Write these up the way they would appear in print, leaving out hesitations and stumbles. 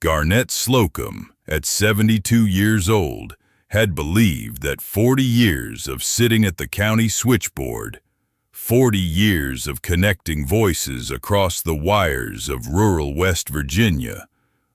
Garnett Slocum, at 72 years old, had believed that 40 years of sitting at the county switchboard, 40 years of connecting voices across the wires of rural West Virginia,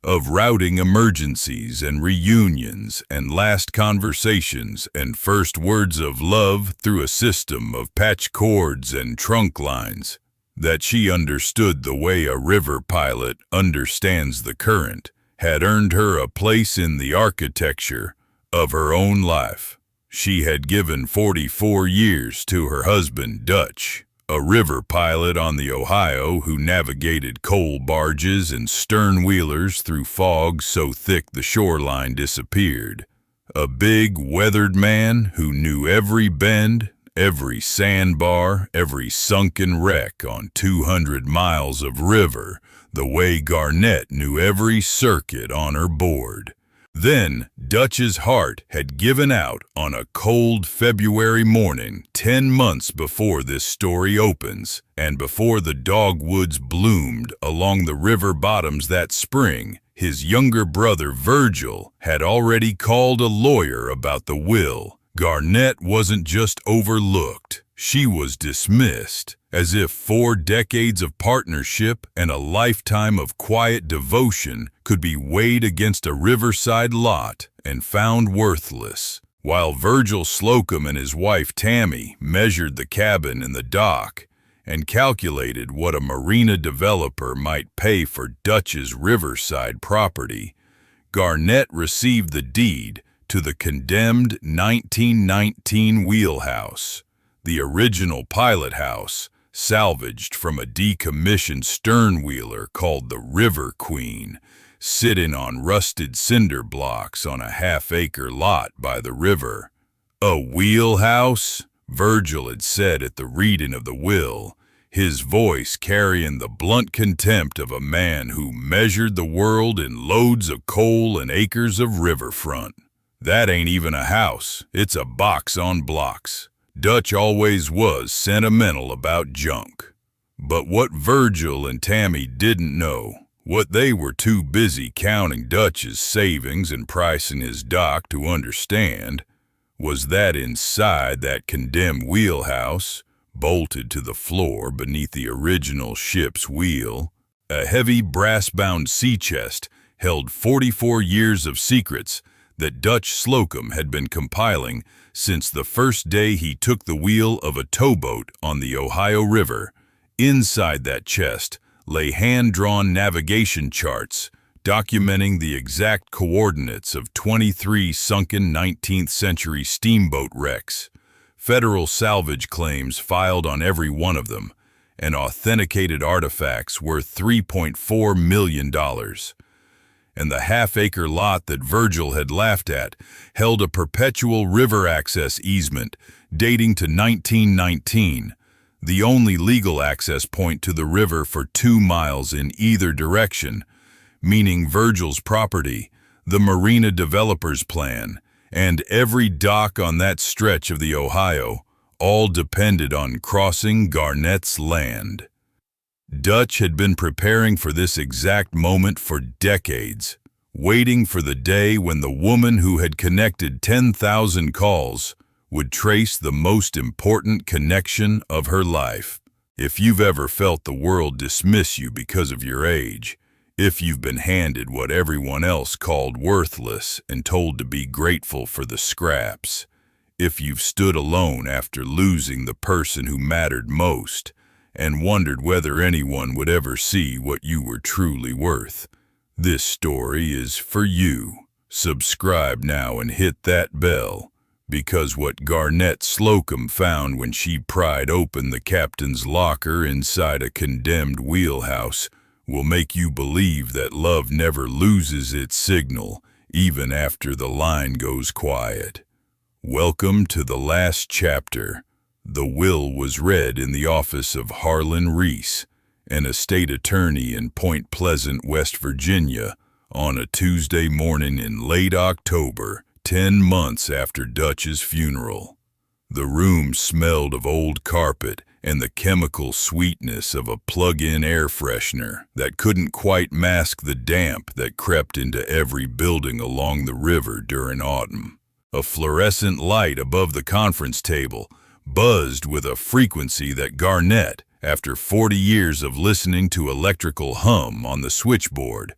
of routing emergencies and reunions and last conversations and first words of love through a system of patch cords and trunk lines, that she understood the way a river pilot understands the current, had earned her a place in the architecture of her own life. She had given 44 years to her husband, Dutch, a river pilot on the Ohio who navigated coal barges and stern-wheelers through fog so thick the shoreline disappeared. A big, weathered man who knew every bend, every sandbar, every sunken wreck on 200 miles of river, the way Garnett knew every circuit on her board. Then Dutch's heart had given out on a cold February morning 10 months before this story opens, and before the dogwoods bloomed along the river bottoms that spring. His younger brother Virgil had already called a lawyer about the will. Garnett wasn't just overlooked, she was dismissed, as if 4 decades of partnership and a lifetime of quiet devotion could be weighed against a riverside lot and found worthless. While Virgil Slocum and his wife Tammy measured the cabin and the dock and calculated what a marina developer might pay for Dutch's riverside property, Garnett received the deed to the condemned 1919 Wheelhouse, the original pilot house, salvaged from a decommissioned stern-wheeler called the River Queen, sitting on rusted cinder blocks on a half-acre lot by the river. A wheelhouse? Virgil had said at the reading of the will, his voice carrying the blunt contempt of a man who measured the world in loads of coal and acres of riverfront. That ain't even a house, it's a box on blocks. Dutch always was sentimental about junk. But what Virgil and Tammy didn't know, what they were too busy counting Dutch's savings and pricing his dock to understand, was that inside that condemned wheelhouse, bolted to the floor beneath the original ship's wheel, a heavy brass-bound sea chest held 44 years of secrets that Dutch Slocum had been compiling since the first day he took the wheel of a towboat on the Ohio River. Inside that chest lay hand-drawn navigation charts documenting the exact coordinates of 23 sunken 19th-century steamboat wrecks, federal salvage claims filed on every one of them, and authenticated artifacts worth $3.4 million. And the half-acre lot that Virgil had laughed at held a perpetual river access easement dating to 1919, the only legal access point to the river for 2 miles in either direction, meaning Virgil's property, the marina developer's plan, and every dock on that stretch of the Ohio all depended on crossing Garnett's land. Dutch had been preparing for this exact moment for decades, waiting for the day when the woman who had connected 10,000 calls would trace the most important connection of her life. If you've ever felt the world dismiss you because of your age, if you've been handed what everyone else called worthless and told to be grateful for the scraps, if you've stood alone after losing the person who mattered most, and wondered whether anyone would ever see what you were truly worth, this story is for you. Subscribe now and hit that bell, because what Garnett Slocum found when she pried open the captain's locker inside a condemned wheelhouse will make you believe that love never loses its signal, even after the line goes quiet. Welcome to the last chapter. The will was read in the office of Harlan Reese, an estate attorney in Point Pleasant, West Virginia, on a Tuesday morning in late October, 10 months after Dutch's funeral. The room smelled of old carpet and the chemical sweetness of a plug-in air freshener that couldn't quite mask the damp that crept into every building along the river during autumn. A fluorescent light above the conference table buzzed with a frequency that Garnett, after 40 years of listening to electrical hum on the switchboard,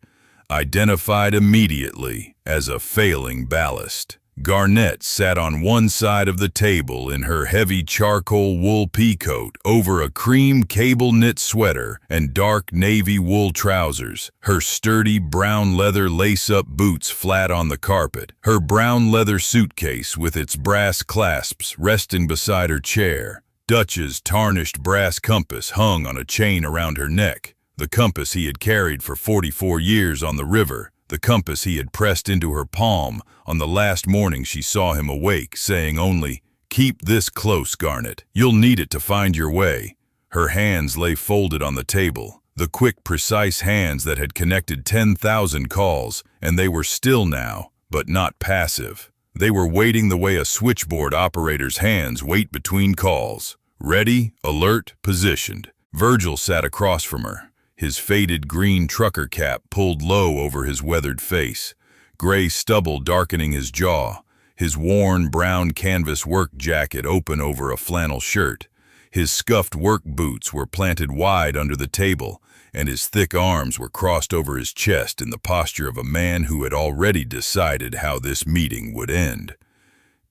identified immediately as a failing ballast. Garnett sat on one side of the table in her heavy charcoal wool peacoat over a cream cable knit sweater and dark navy wool trousers, her sturdy brown leather lace-up boots flat on the carpet, her brown leather suitcase with its brass clasps resting beside her chair. Dutch's tarnished brass compass hung on a chain around her neck, the compass he had carried for 44 years on the river, the compass he had pressed into her palm on the last morning she saw him awake, saying only, "Keep this close, Garnett. You'll need it to find your way." Her hands lay folded on the table, the quick, precise hands that had connected 10,000 calls, and they were still now, but not passive. They were waiting the way a switchboard operator's hands wait between calls. Ready, alert, positioned. Virgil sat across from her, his faded green trucker cap pulled low over his weathered face, gray stubble darkening his jaw, his worn brown canvas work jacket open over a flannel shirt. His scuffed work boots were planted wide under the table, and his thick arms were crossed over his chest in the posture of a man who had already decided how this meeting would end.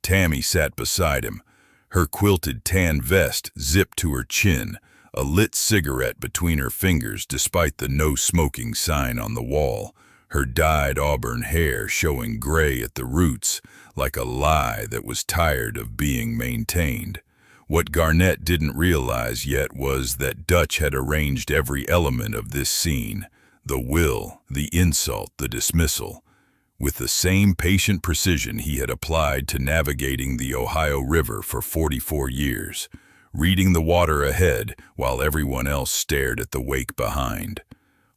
Tammy sat beside him, her quilted tan vest zipped to her chin, a lit cigarette between her fingers despite the no smoking sign on the wall, her dyed auburn hair showing gray at the roots like a lie that was tired of being maintained. What Garnett didn't realize yet was that Dutch had arranged every element of this scene, the will, the insult, the dismissal, with the same patient precision he had applied to navigating the Ohio River for 44 years. Reading the water ahead while everyone else stared at the wake behind.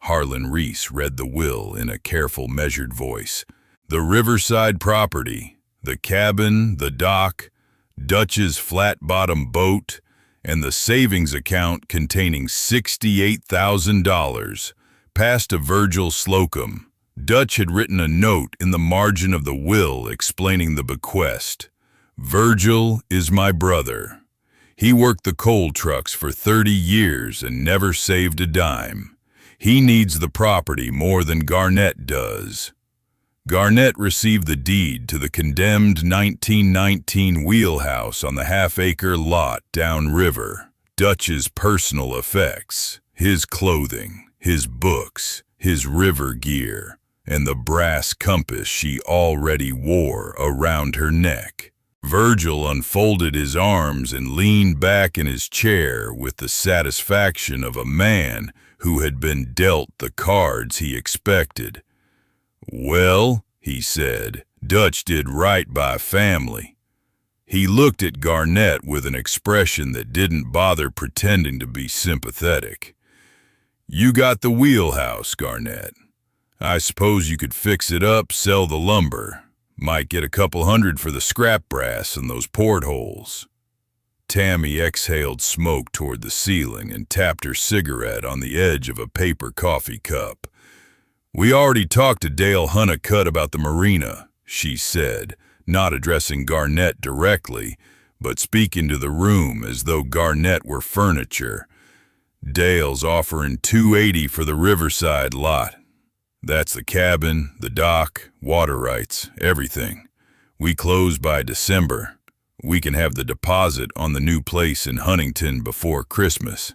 Harlan Reese read the will in a careful, measured voice. The riverside property, the cabin, the dock, Dutch's flat-bottom boat, and the savings account containing $68,000 passed to Virgil Slocum. Dutch had written a note in the margin of the will explaining the bequest. "Virgil is my brother. He worked the coal trucks for 30 years and never saved a dime. He needs the property more than Garnett does." Garnett received the deed to the condemned 1919 Wheelhouse on the half-acre lot downriver. Dutch's personal effects, his clothing, his books, his river gear, and the brass compass she already wore around her neck. Virgil unfolded his arms and leaned back in his chair with the satisfaction of a man who had been dealt the cards he expected. "Well," he said, "Dutch did right by family." He looked at Garnett with an expression that didn't bother pretending to be sympathetic. "You got the wheelhouse, Garnett. I suppose you could fix it up, sell the lumber. Might get a couple hundred for the scrap brass and those portholes." Tammy exhaled smoke toward the ceiling and tapped her cigarette on the edge of a paper coffee cup. "We already talked to Dale Honeycutt about the marina," she said, not addressing Garnett directly, but speaking to the room as though Garnett were furniture. "Dale's offering $280 for the riverside lot. That's the cabin, the dock, water rights, everything. We close by December. We can have the deposit on the new place in Huntington before Christmas."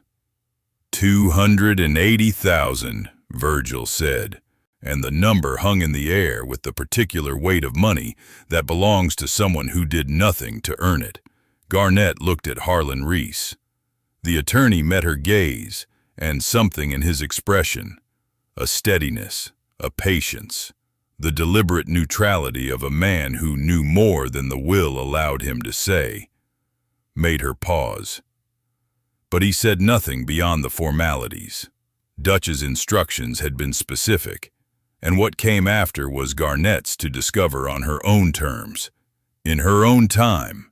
"280,000, Virgil said, and the number hung in the air with the particular weight of money that belongs to someone who did nothing to earn it. Garnett looked at Harlan Reese. The attorney met her gaze, and something in his expression, a steadiness, a patience, the deliberate neutrality of a man who knew more than the will allowed him to say, made her pause. But he said nothing beyond the formalities. Dutch's instructions had been specific, and what came after was Garnett's to discover on her own terms, in her own time,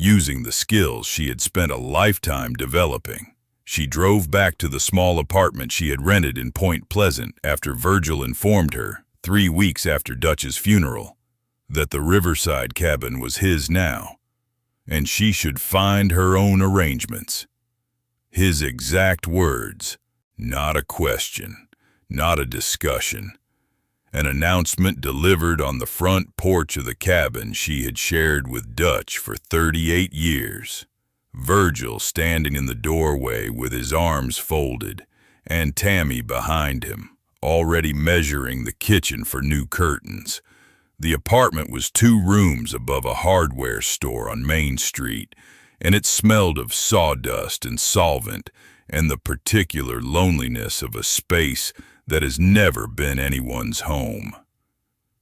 using the skills she had spent a lifetime developing. She drove back to the small apartment she had rented in Point Pleasant after Virgil informed her, 3 weeks after Dutch's funeral, that the riverside cabin was his now, and she should find her own arrangements. His exact words, not a question, not a discussion. An announcement delivered on the front porch of the cabin she had shared with Dutch for 38 years. Virgil standing in the doorway with his arms folded, and Tammy behind him, already measuring the kitchen for new curtains. The apartment was 2 rooms above a hardware store on Main Street, and it smelled of sawdust and solvent and the particular loneliness of a space that has never been anyone's home.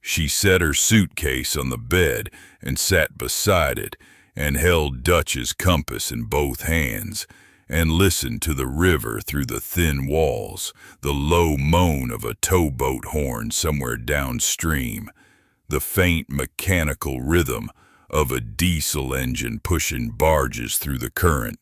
She set her suitcase on the bed and sat beside it and held Dutch's compass in both hands and listened to the river through the thin walls, the low moan of a towboat horn somewhere downstream, the faint mechanical rhythm of a diesel engine pushing barges through the current,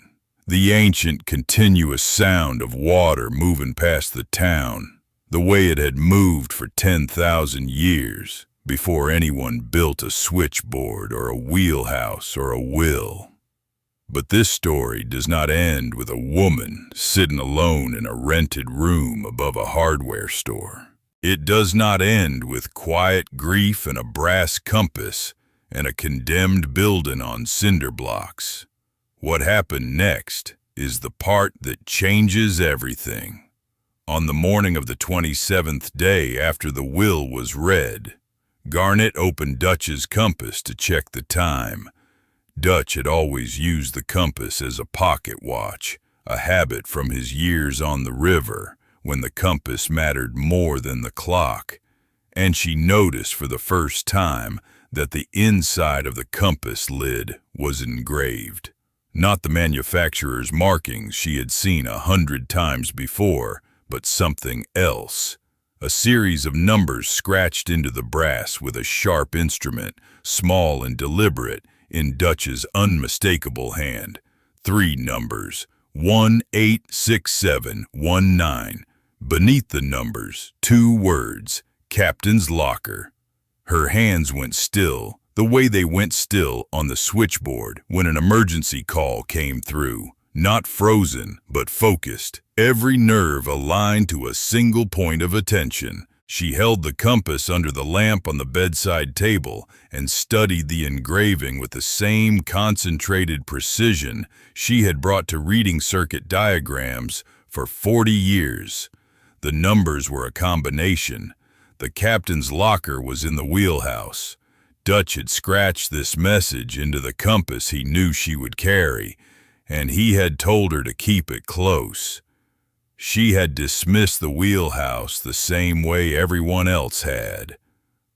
the ancient continuous sound of water moving past the town, the way it had moved for 10,000 years before anyone built a switchboard or a wheelhouse or a will. But this story does not end with a woman sitting alone in a rented room above a hardware store. It does not end with quiet grief and a brass compass and a condemned building on cinder blocks. What happened next is the part that changes everything. On the morning of the 27th day after the will was read, Garnett opened Dutch's compass to check the time. Dutch had always used the compass as a pocket watch, a habit from his years on the river when the compass mattered more than the clock, and she noticed for the first time that the inside of the compass lid was engraved. Not the manufacturer's markings she had seen 100 times before, but something else. A series of numbers scratched into the brass with a sharp instrument, small and deliberate, in Dutch's unmistakable hand. 3 numbers, 186719. Beneath the numbers, 2 words, Captain's Locker. Her hands went still, the way they went still on the switchboard when an emergency call came through. Not frozen, but focused, every nerve aligned to a single point of attention. She held the compass under the lamp on the bedside table and studied the engraving with the same concentrated precision she had brought to reading circuit diagrams for 40 years. The numbers were a combination. The captain's locker was in the wheelhouse. Dutch had scratched this message into the compass he knew she would carry, and he had told her to keep it close. She had dismissed the wheelhouse the same way everyone else had.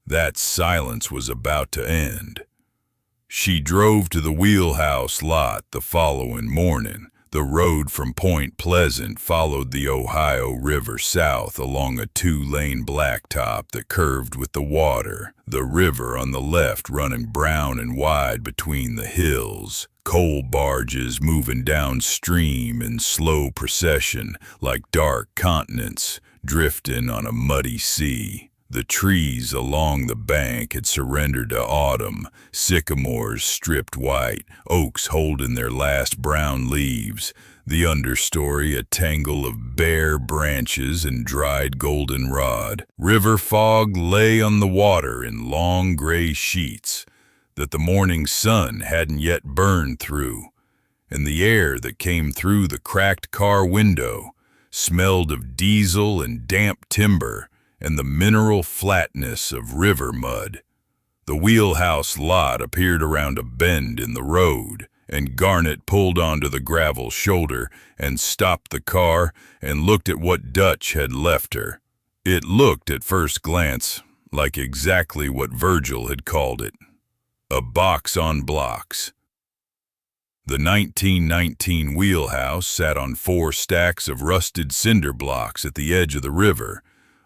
That silence was about to end. She drove to the wheelhouse lot the following morning. The road from Point Pleasant followed the Ohio River south along a 2-lane blacktop that curved with the water, the river on the left running brown and wide between the hills. Coal barges moving downstream in slow procession like dark continents drifting on a muddy sea. The trees along the bank had surrendered to autumn, sycamores stripped white, oaks holding their last brown leaves, the understory a tangle of bare branches and dried goldenrod. River fog lay on the water in long gray sheets that the morning sun hadn't yet burned through, and the air that came through the cracked car window smelled of diesel and damp timber and the mineral flatness of river mud. The wheelhouse lot appeared around a bend in the road, and Garnett pulled onto the gravel shoulder and stopped the car and looked at what Dutch had left her. It looked at first glance like exactly what Virgil had called it, a box on blocks. The 1919 wheelhouse sat on 4 stacks of rusted cinder blocks at the edge of the river,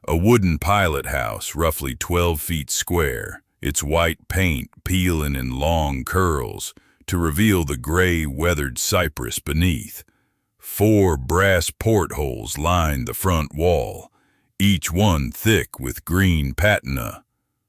a wooden pilot house roughly 12 feet square, its white paint peeling in long curls, to reveal the gray, weathered cypress beneath. 4 brass portholes lined the front wall, each one thick with green patina.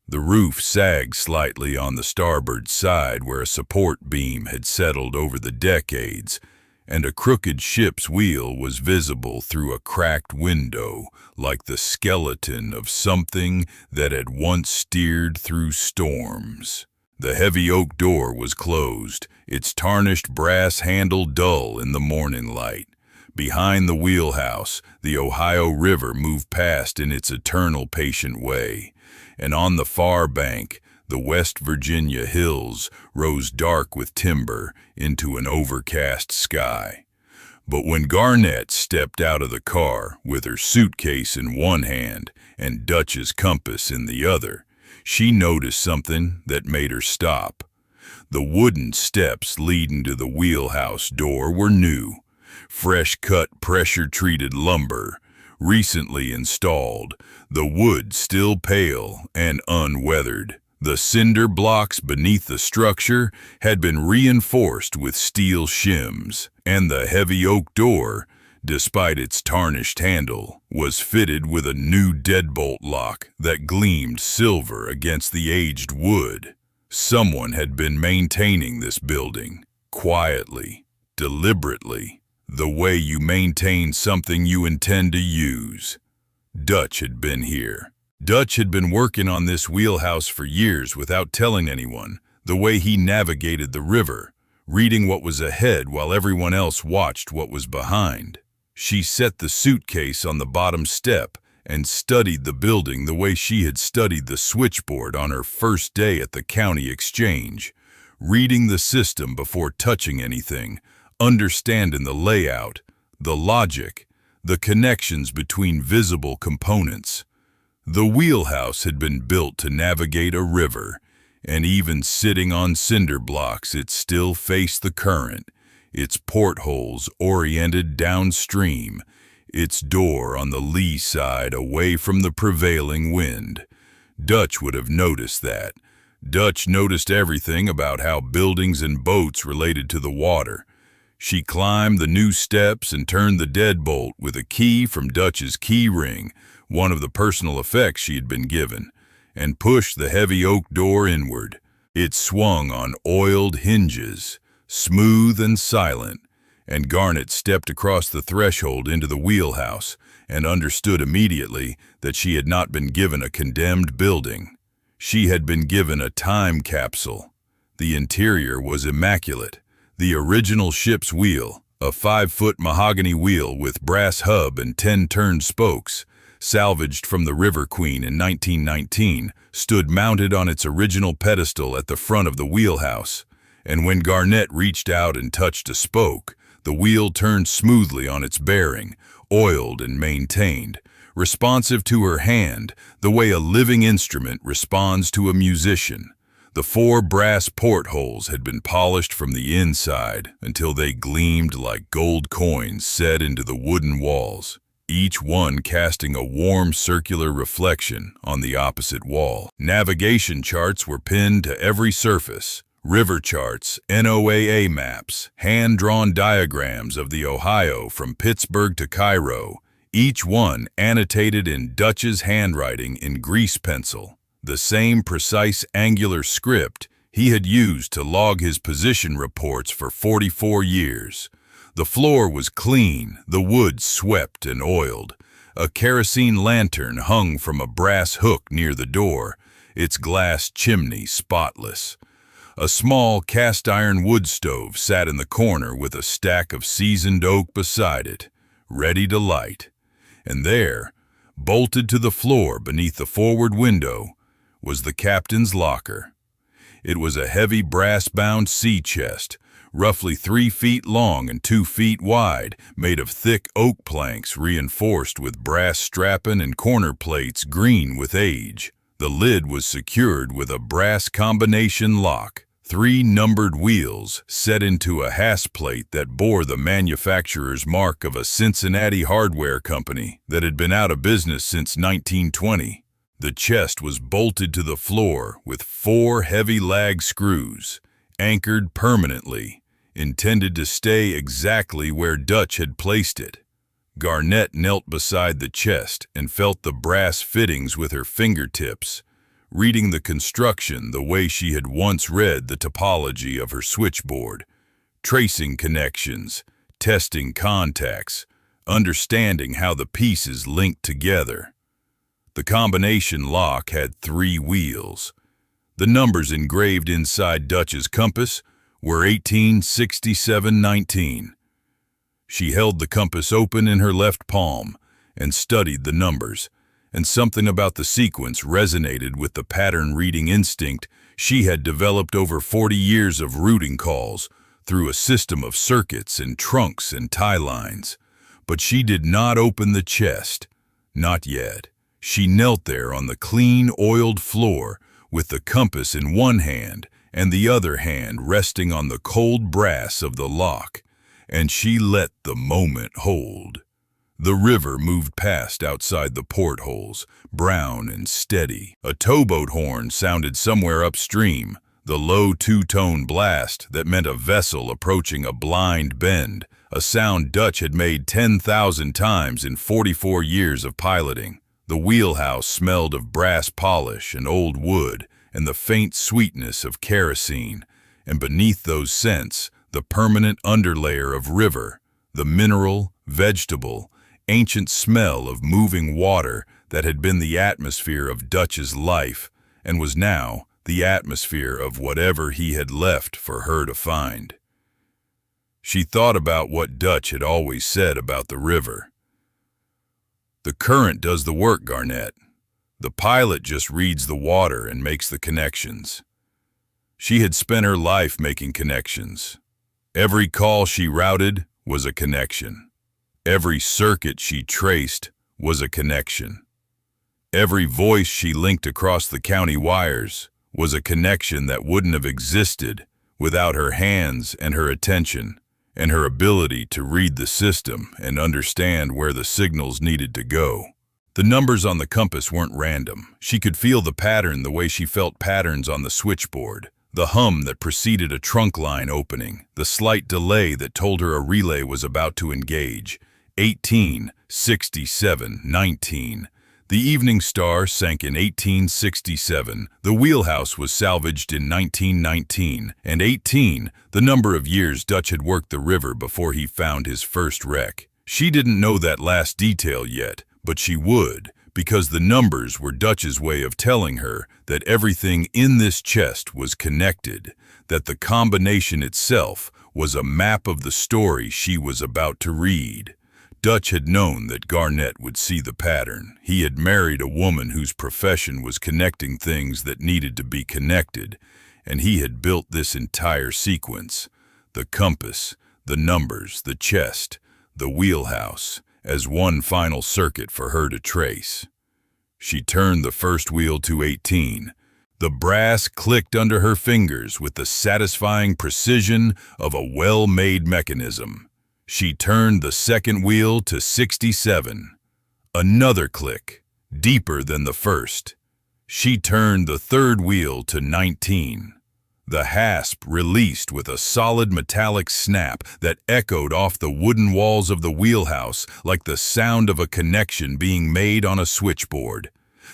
The roof sagged slightly on the starboard side where a support beam had settled over the decades, and a crooked ship's wheel was visible through a cracked window like the skeleton of something that had once steered through storms. The heavy oak door was closed, its tarnished brass handle dull in the morning light. Behind the wheelhouse, the Ohio River moved past in its eternal patient way, and on the far bank, the West Virginia hills rose dark with timber into an overcast sky. But when Garnett stepped out of the car with her suitcase in one hand and Dutch's compass in the other, she noticed something that made her stop. The wooden steps leading to the wheelhouse door were new, fresh-cut pressure-treated lumber, recently installed, the wood still pale and unweathered. The cinder blocks beneath the structure had been reinforced with steel shims, and the heavy oak door, despite its tarnished handle, was fitted with a new deadbolt lock that gleamed silver against the aged wood. Someone had been maintaining this building, quietly, deliberately, the way you maintain something you intend to use. Dutch had been here. Dutch had been working on this wheelhouse for years without telling anyone, the way he navigated the river, reading what was ahead while everyone else watched what was behind. She set the suitcase on the bottom step and studied the building the way she had studied the switchboard on her first day at the county exchange, reading the system before touching anything, understanding the layout, the logic, the connections between visible components. The wheelhouse had been built to navigate a river, and even sitting on cinder blocks it still faced the current, its portholes oriented downstream, its door on the lee side away from the prevailing wind. Dutch would have noticed that. Dutch noticed everything about how buildings and boats related to the water. She climbed the new steps and turned the deadbolt with a key from Dutch's key ring, one of the personal effects she had been given, and pushed the heavy oak door inward. It swung on oiled hinges, smooth and silent, and Garnett stepped across the threshold into the wheelhouse and understood immediately that she had not been given a condemned building. She had been given a time capsule. The interior was immaculate. The original ship's wheel, a 5-foot mahogany wheel with brass hub and 10-turn spokes, salvaged from the River Queen in 1919, stood mounted on its original pedestal at the front of the wheelhouse, and when Garnett reached out and touched a spoke, the wheel turned smoothly on its bearing, oiled and maintained, responsive to her hand, the way a living instrument responds to a musician. The 4 brass portholes had been polished from the inside until they gleamed like gold coins set into the wooden walls, each one casting a warm circular reflection on the opposite wall. Navigation charts were pinned to every surface. River charts, NOAA maps, hand-drawn diagrams of the Ohio from Pittsburgh to Cairo, each one annotated in Dutch's handwriting in grease pencil, the same precise angular script he had used to log his position reports for 44 years. The floor was clean, the wood swept and oiled. A kerosene lantern hung from a brass hook near the door, its glass chimney spotless. A small cast-iron wood stove sat in the corner with a stack of seasoned oak beside it, ready to light. And there, bolted to the floor beneath the forward window, was the captain's locker. It was a heavy brass-bound sea chest, roughly 3 feet long and 2 feet wide, made of thick oak planks reinforced with brass strapping and corner plates green with age. The lid was secured with a brass combination lock, 3 numbered wheels set into a hasp plate that bore the manufacturer's mark of a Cincinnati hardware company that had been out of business since 1920. The chest was bolted to the floor with 4 heavy lag screws, anchored permanently, intended to stay exactly where Dutch had placed it. Garnett knelt beside the chest and felt the brass fittings with her fingertips, reading the construction the way she had once read the topology of her switchboard, tracing connections, testing contacts, understanding how the pieces linked together. The combination lock had 3 wheels. The numbers engraved inside Dutch's compass were 1867-19. She held the compass open in her left palm and studied the numbers, and something about the sequence resonated with the pattern-reading instinct she had developed over 40 years of routing calls through a system of circuits and trunks and tie lines. But she did not open the chest. Not yet. She knelt there on the clean, oiled floor with the compass in one hand and the other hand resting on the cold brass of the lock, and she let the moment hold. The river moved past outside the portholes, brown and steady. A towboat horn sounded somewhere upstream, the low two-tone blast that meant a vessel approaching a blind bend, a sound Dutch had made 10,000 times in 44 years of piloting. The wheelhouse smelled of brass polish and old wood and the faint sweetness of kerosene, and beneath those scents, the permanent underlayer of river, the mineral, vegetable, ancient smell of moving water that had been the atmosphere of Dutch's life and was now the atmosphere of whatever he had left for her to find. She thought about what Dutch had always said about the river. The current does the work, Garnett. The pilot just reads the water and makes the connections. She had spent her life making connections. Every call she routed was a connection. Every circuit she traced was a connection. Every voice she linked across the county wires was a connection that wouldn't have existed without her hands and her attention and her ability to read the system and understand where the signals needed to go. The numbers on the compass weren't random. She could feel the pattern the way she felt patterns on the switchboard. The hum that preceded a trunk line opening, the slight delay that told her a relay was about to engage. 18, 67, 19. The Evening Star sank in 1867, the Wheelhouse was salvaged in 1919, and 18, the number of years Dutch had worked the river before he found his first wreck. She didn't know that last detail yet, but she would, because the numbers were Dutch's way of telling her that everything in this chest was connected, that the combination itself was a map of the story she was about to read. Dutch had known that Garnett would see the pattern. He had married a woman whose profession was connecting things that needed to be connected, and he had built this entire sequence, the compass, the numbers, the chest, the wheelhouse, as one final circuit for her to trace. She turned the first wheel to 18. The brass clicked under her fingers with the satisfying precision of a well-made mechanism. She turned the second wheel to 67. Another click, deeper than the first. She turned the third wheel to 19. The hasp released with a solid metallic snap that echoed off the wooden walls of the wheelhouse like the sound of a connection being made on a switchboard.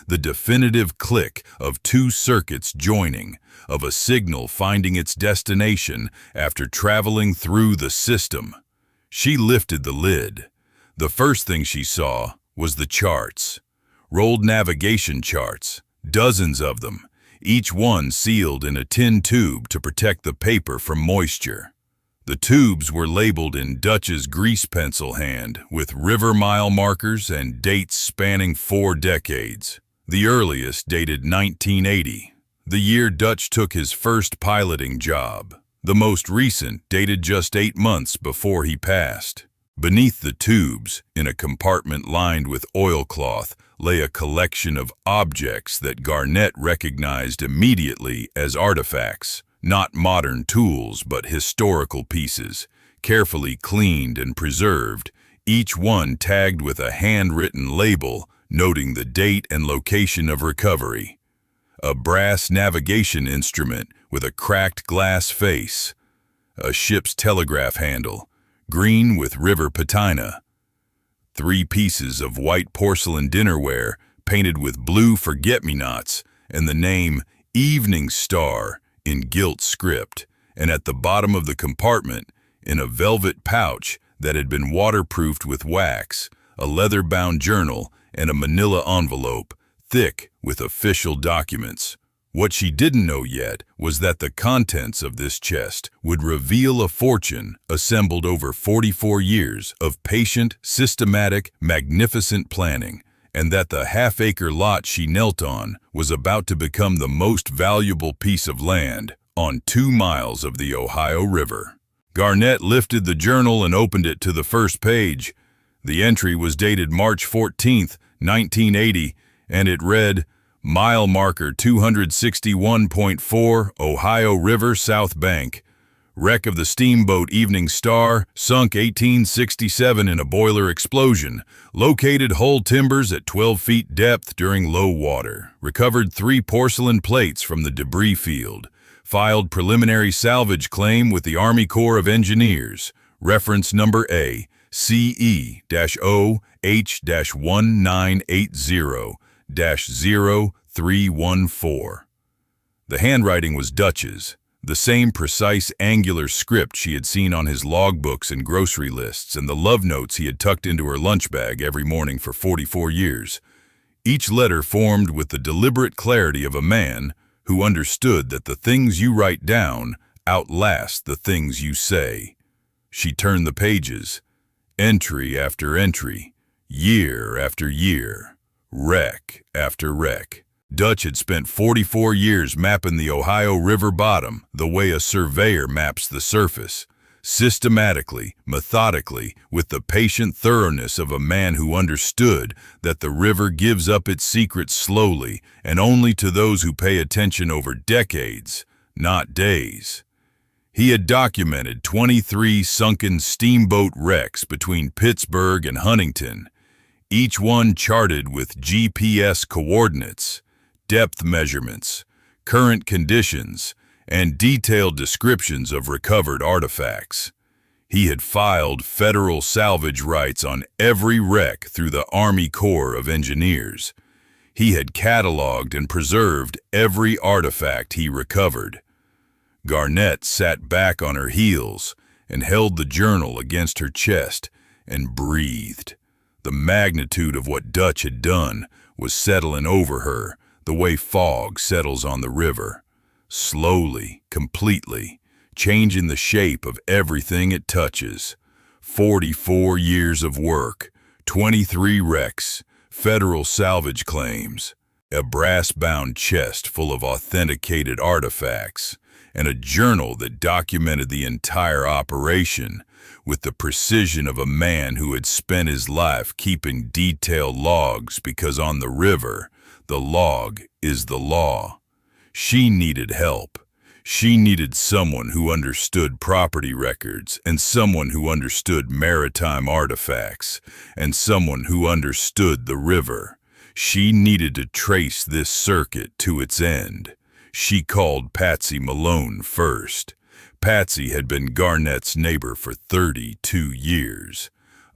The definitive click of 2 circuits joining, of a signal finding its destination after traveling through the system. She lifted the lid. The first thing she saw was the charts. Rolled navigation charts, dozens of them, each one sealed in a tin tube to protect the paper from moisture. The tubes were labeled in Dutch's grease pencil hand with river mile markers and dates spanning 4 decades. The earliest dated 1980, the year Dutch took his first piloting job. The most recent dated just 8 months before he passed. Beneath the tubes, in a compartment lined with oilcloth, lay a collection of objects that Garnett recognized immediately as artifacts, not modern tools but historical pieces, carefully cleaned and preserved, each one tagged with a handwritten label noting the date and location of recovery. A brass navigation instrument with a cracked glass face, a ship's telegraph handle, green with river patina, 3 pieces of white porcelain dinnerware painted with blue forget-me-nots, and the name Evening Star in gilt script, and at the bottom of the compartment, in a velvet pouch that had been waterproofed with wax, a leather-bound journal and a manila envelope, thick with official documents. What she didn't know yet was that the contents of this chest would reveal a fortune assembled over 44 years of patient, systematic, magnificent planning, and that the half-acre lot she knelt on was about to become the most valuable piece of land on 2 miles of the Ohio River. Garnett lifted the journal and opened it to the first page. The entry was dated March 14, 1980, and it read, "Mile marker 261.4, Ohio River South Bank. Wreck of the steamboat Evening Star, sunk 1867 in a boiler explosion. Located hull timbers at 12 feet depth during low water. Recovered 3 porcelain plates from the debris field. Filed preliminary salvage claim with the Army Corps of Engineers. Reference number A, CE-OH-1980-0314. The handwriting was Dutch's, the same precise angular script she had seen on his logbooks and grocery lists and the love notes he had tucked into her lunch bag every morning for 44 years. Each letter formed with the deliberate clarity of a man who understood that the things you write down outlast the things you say. She turned the pages, entry after entry, year after year, wreck after wreck. Dutch had spent 44 years mapping the Ohio River bottom the way a surveyor maps the surface, systematically, methodically, with the patient thoroughness of a man who understood that the river gives up its secrets slowly and only to those who pay attention over decades, not days. He had documented 23 sunken steamboat wrecks between Pittsburgh and Huntington, each one charted with GPS coordinates, depth measurements, current conditions, and detailed descriptions of recovered artifacts. He had filed federal salvage rights on every wreck through the Army Corps of Engineers. He had cataloged and preserved every artifact he recovered. Garnett sat back on her heels and held the journal against her chest and breathed. The magnitude of what Dutch had done was settling over her the way fog settles on the river. Slowly, completely, changing the shape of everything it touches. 44 years of work, 23 wrecks, federal salvage claims, a brass-bound chest full of authenticated artifacts, and a journal that documented the entire operation with the precision of a man who had spent his life keeping detailed logs because on the river, the log is the law. She needed help. She needed someone who understood property records and someone who understood maritime artifacts and someone who understood the river. She needed to trace this circuit to its end. She called Patsy Malone first. Patsy had been Garnett's neighbor for 32 years,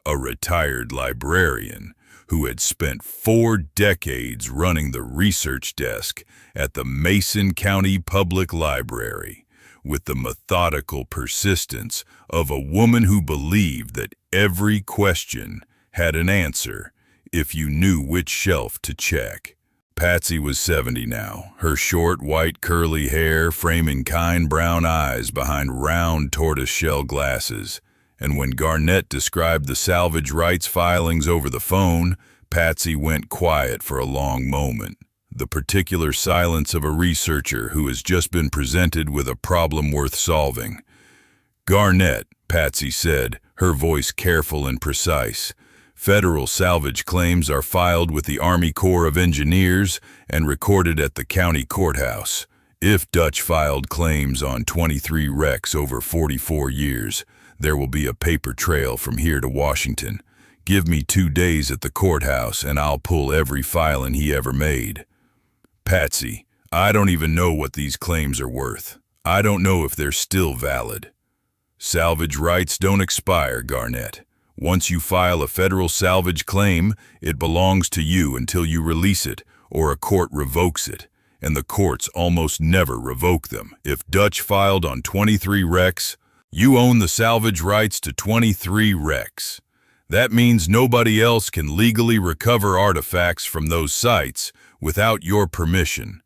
a retired librarian who had spent 4 decades running the research desk at the Mason County Public Library, with the methodical persistence of a woman who believed that every question had an answer if you knew which shelf to check. Patsy was 70 now, her short, white, curly hair framing kind brown eyes behind round tortoiseshell glasses. And when Garnett described the salvage rights filings over the phone, Patsy went quiet for a long moment, the particular silence of a researcher who has just been presented with a problem worth solving. "Garnett," Patsy said, her voice careful and precise. "Federal salvage claims are filed with the Army Corps of Engineers and recorded at the county courthouse. If Dutch filed claims on 23 wrecks over 44 years, there will be a paper trail from here to Washington. Give me 2 days at the courthouse and I'll pull every filing he ever made." "Patsy, I don't even know what these claims are worth. I don't know if they're still valid. Salvage rights don't expire, Garnett. Once you file a federal salvage claim, it belongs to you until you release it or a court revokes it, and the courts almost never revoke them. If Dutch filed on 23 wrecks, you own the salvage rights to 23 wrecks. That means nobody else can legally recover artifacts from those sites without your permission.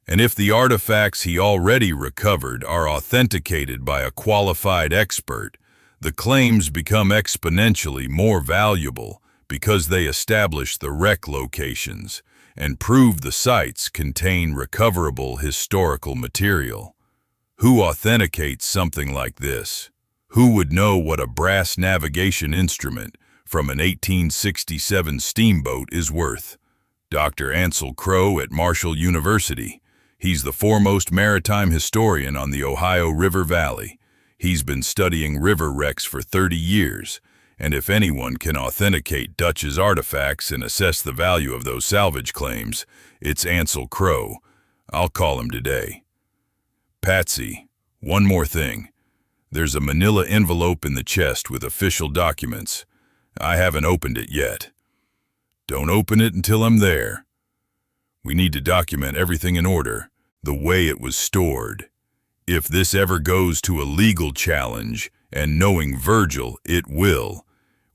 And if the artifacts he already recovered are authenticated by a qualified expert, the claims become exponentially more valuable because they establish the wreck locations and prove the sites contain recoverable historical material. Who authenticates something like this? Who would know what a brass navigation instrument from an 1867 steamboat is worth? Dr. Ansel Crowe at Marshall University. He's the foremost maritime historian on the Ohio River Valley. He's been studying river wrecks for 30 years, and if anyone can authenticate Dutch's artifacts and assess the value of those salvage claims, it's Ansel Crowe. I'll call him today. Patsy, one more thing. There's a manila envelope in the chest with official documents. I haven't opened it yet. Don't open it until I'm there. We need to document everything in order, the way it was stored. If this ever goes to a legal challenge, and knowing Virgil, it will,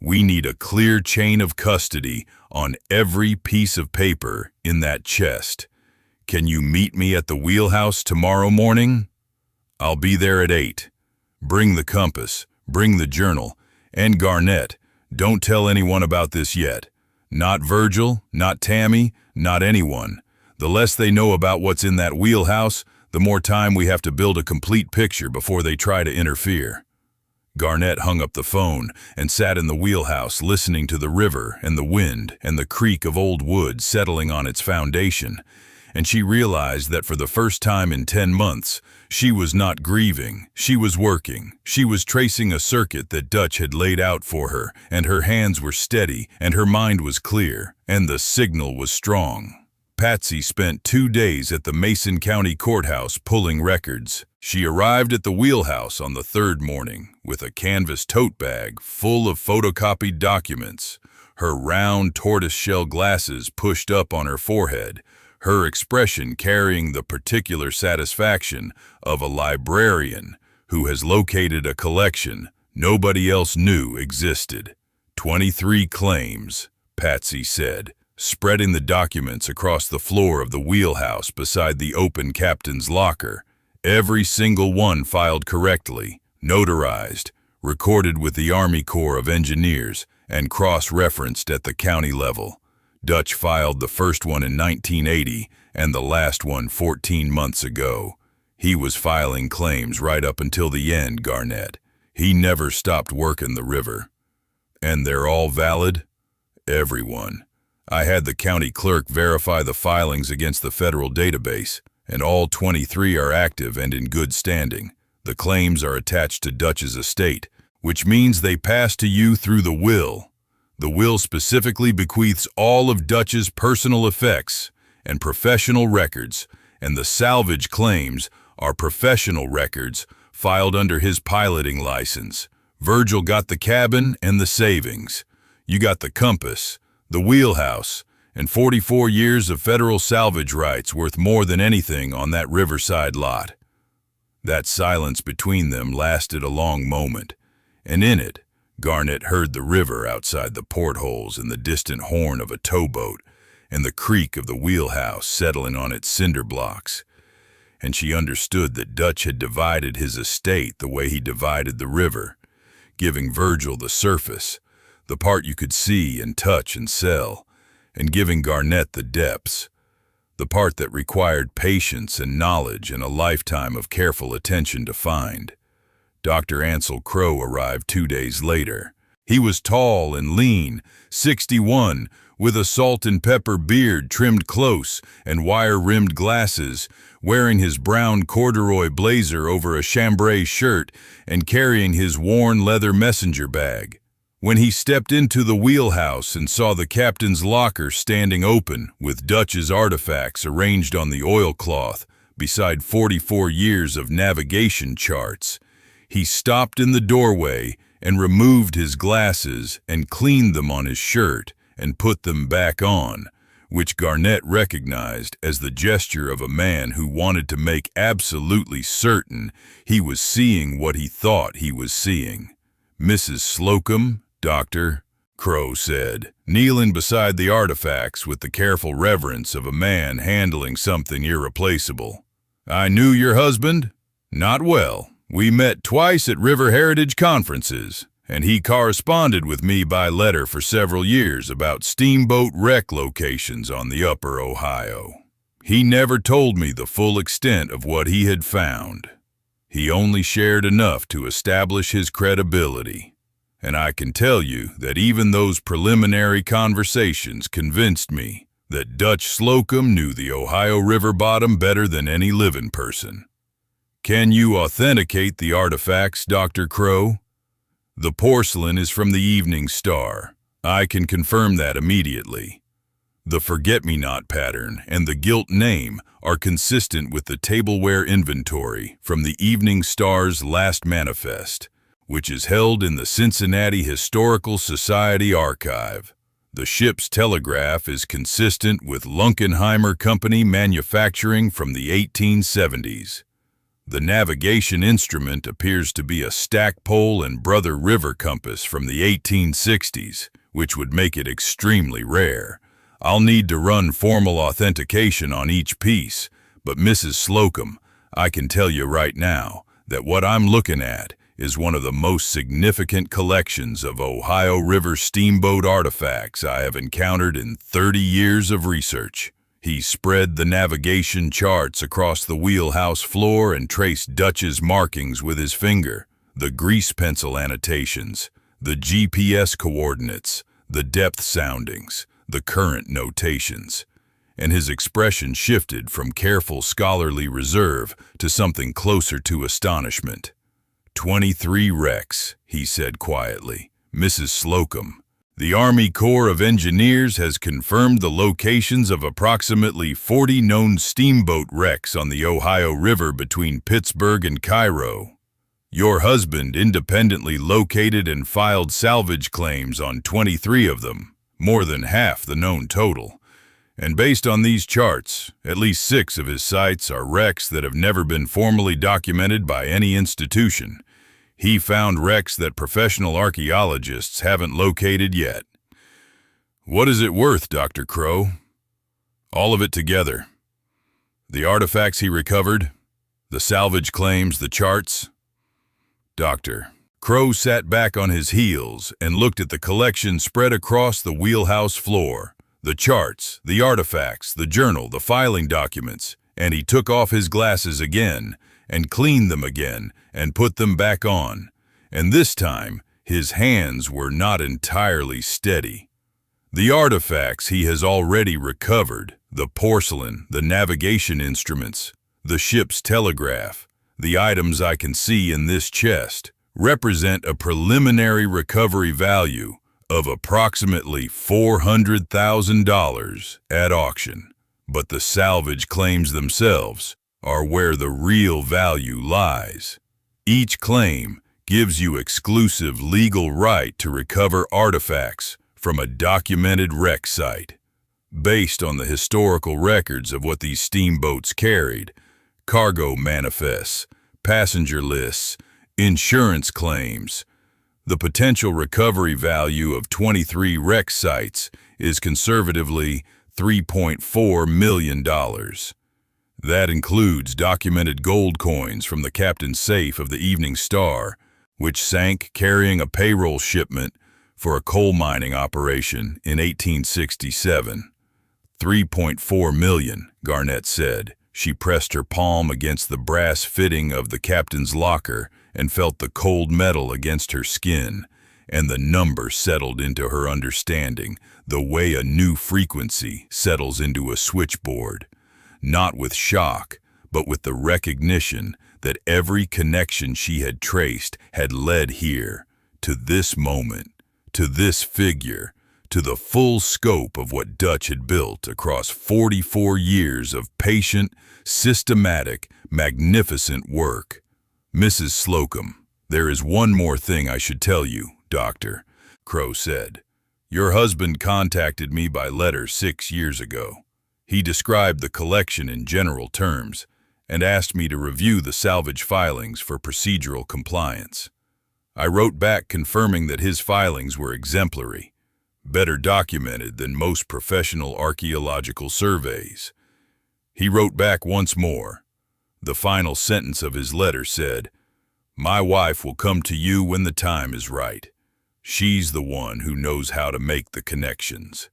we need a clear chain of custody on every piece of paper in that chest. Can you meet me at the Wheelhouse tomorrow morning? I'll be there at 8. Bring the compass, bring the journal, and Garnett, don't tell anyone about this yet. Not Virgil, not Tammy, not anyone. The less they know about what's in that wheelhouse, the more time we have to build a complete picture before they try to interfere. Garnett hung up the phone and sat in the wheelhouse listening to the river and the wind and the creak of old wood settling on its foundation, and she realized that for the first time in 10 months, she was not grieving, she was working. She was tracing a circuit that Dutch had laid out for her, and her hands were steady, and her mind was clear, and the signal was strong. Patsy spent 2 days at the Mason County Courthouse pulling records. She arrived at the Wheelhouse on the 3rd morning with a canvas tote bag full of photocopied documents, her round tortoiseshell glasses pushed up on her forehead, her expression carrying the particular satisfaction of a librarian who has located a collection nobody else knew existed. 23 claims, Patsy said, spreading the documents across the floor of the Wheelhouse beside the open captain's locker. Every single one filed correctly, notarized, recorded with the Army Corps of Engineers, and cross-referenced at the county level. Dutch filed the first one in 1980 and the last one 14 months ago. He was filing claims right up until the end, Garnett. He never stopped working the river. And they're all valid? Everyone. I had the county clerk verify the filings against the federal database, and all 23 are active and in good standing. The claims are attached to Dutch's estate, which means they pass to you through the will. The will specifically bequeaths all of Dutch's personal effects and professional records, and the salvage claims are professional records filed under his piloting license. Virgil got the cabin and the savings. You got the compass, the wheelhouse, and 44 years of federal salvage rights worth more than anything on that riverside lot. That silence between them lasted a long moment, and in it, Garnett heard the river outside the portholes and the distant horn of a towboat and the creak of the wheelhouse settling on its cinder blocks. And she understood that Dutch had divided his estate the way he divided the river, giving Virgil the surface, the part you could see and touch and sell, and giving Garnett the depths, the part that required patience and knowledge and a lifetime of careful attention to find. Dr. Ansel Crowe arrived 2 days later. He was tall and lean, 61, with a salt and pepper beard trimmed close and wire-rimmed glasses, wearing his brown corduroy blazer over a chambray shirt and carrying his worn leather messenger bag. When he stepped into the wheelhouse and saw the captain's locker standing open with Dutch's artifacts arranged on the oilcloth, beside 44 years of navigation charts. He stopped in the doorway and removed his glasses and cleaned them on his shirt and put them back on, which Garnett recognized as the gesture of a man who wanted to make absolutely certain he was seeing what he thought he was seeing. "Mrs. Slocum, Doctor," Crow said, kneeling beside the artifacts with the careful reverence of a man handling something irreplaceable. "I knew your husband? Not well. We met twice at River Heritage conferences, and he corresponded with me by letter for several years about steamboat wreck locations on the upper Ohio. He never told me the full extent of what he had found. He only shared enough to establish his credibility. And I can tell you that even those preliminary conversations convinced me that Dutch Slocum knew the Ohio River bottom better than any living person. Can you authenticate the artifacts, Dr. Crow? The porcelain is from the Evening Star. I can confirm that immediately. The forget-me-not pattern and the gilt name are consistent with the tableware inventory from the Evening Star's last manifest, which is held in the Cincinnati Historical Society archive. The ship's telegraph is consistent with Lunkenheimer Company manufacturing from the 1870s. The navigation instrument appears to be a Stackpole and Brother River compass from the 1860s, which would make it extremely rare. I'll need to run formal authentication on each piece, but Mrs. Slocum, I can tell you right now that what I'm looking at is one of the most significant collections of Ohio River steamboat artifacts I have encountered in 30 years of research. He spread the navigation charts across the wheelhouse floor and traced Dutch's markings with his finger, the grease pencil annotations, the GPS coordinates, the depth soundings, the current notations. And his expression shifted from careful scholarly reserve to something closer to astonishment. 23 wrecks, he said quietly. Mrs. Slocum, the Army Corps of Engineers has confirmed the locations of approximately 40 known steamboat wrecks on the Ohio River between Pittsburgh and Cairo. Your husband independently located and filed salvage claims on 23 of them, more than half the known total. And based on these charts, at least 6 of his sites are wrecks that have never been formally documented by any institution. He found wrecks that professional archaeologists haven't located yet. What is it worth, Dr. Crow? All of it together. The artifacts he recovered, the salvage claims, the charts. Doctor Crow sat back on his heels and looked at the collection spread across the wheelhouse floor. The charts, the artifacts, the journal, the filing documents, and he took off his glasses again and cleaned them again and put them back on. And this time, his hands were not entirely steady. The artifacts he has already recovered, the porcelain, the navigation instruments, the ship's telegraph, the items I can see in this chest, represent a preliminary recovery value of approximately $400,000 at auction. But the salvage claims themselves are where the real value lies. Each claim gives you exclusive legal right to recover artifacts from a documented wreck site. Based on the historical records of what these steamboats carried, cargo manifests, passenger lists, insurance claims, the potential recovery value of 23 wreck sites is conservatively $3.4 million. That includes documented gold coins from the captain's safe of the Evening Star, which sank carrying a payroll shipment for a coal mining operation in 1867. $3.4 million, Garnett said. She pressed her palm against the brass fitting of the captain's locker and felt the cold metal against her skin, and the number settled into her understanding, the way a new frequency settles into a switchboard. Not with shock, but with the recognition that every connection she had traced had led here, to this moment, to this figure, to the full scope of what Dutch had built across 44 years of patient, systematic, magnificent work. "Mrs. Slocum, there is one more thing I should tell you, Doctor," Crow said. "Your husband contacted me by letter 6 years ago. He described the collection in general terms and asked me to review the salvage filings for procedural compliance. I wrote back confirming that his filings were exemplary, better documented than most professional archaeological surveys." He wrote back once more. The final sentence of his letter said, "My wife will come to you when the time is right. She's the one who knows how to make the connections."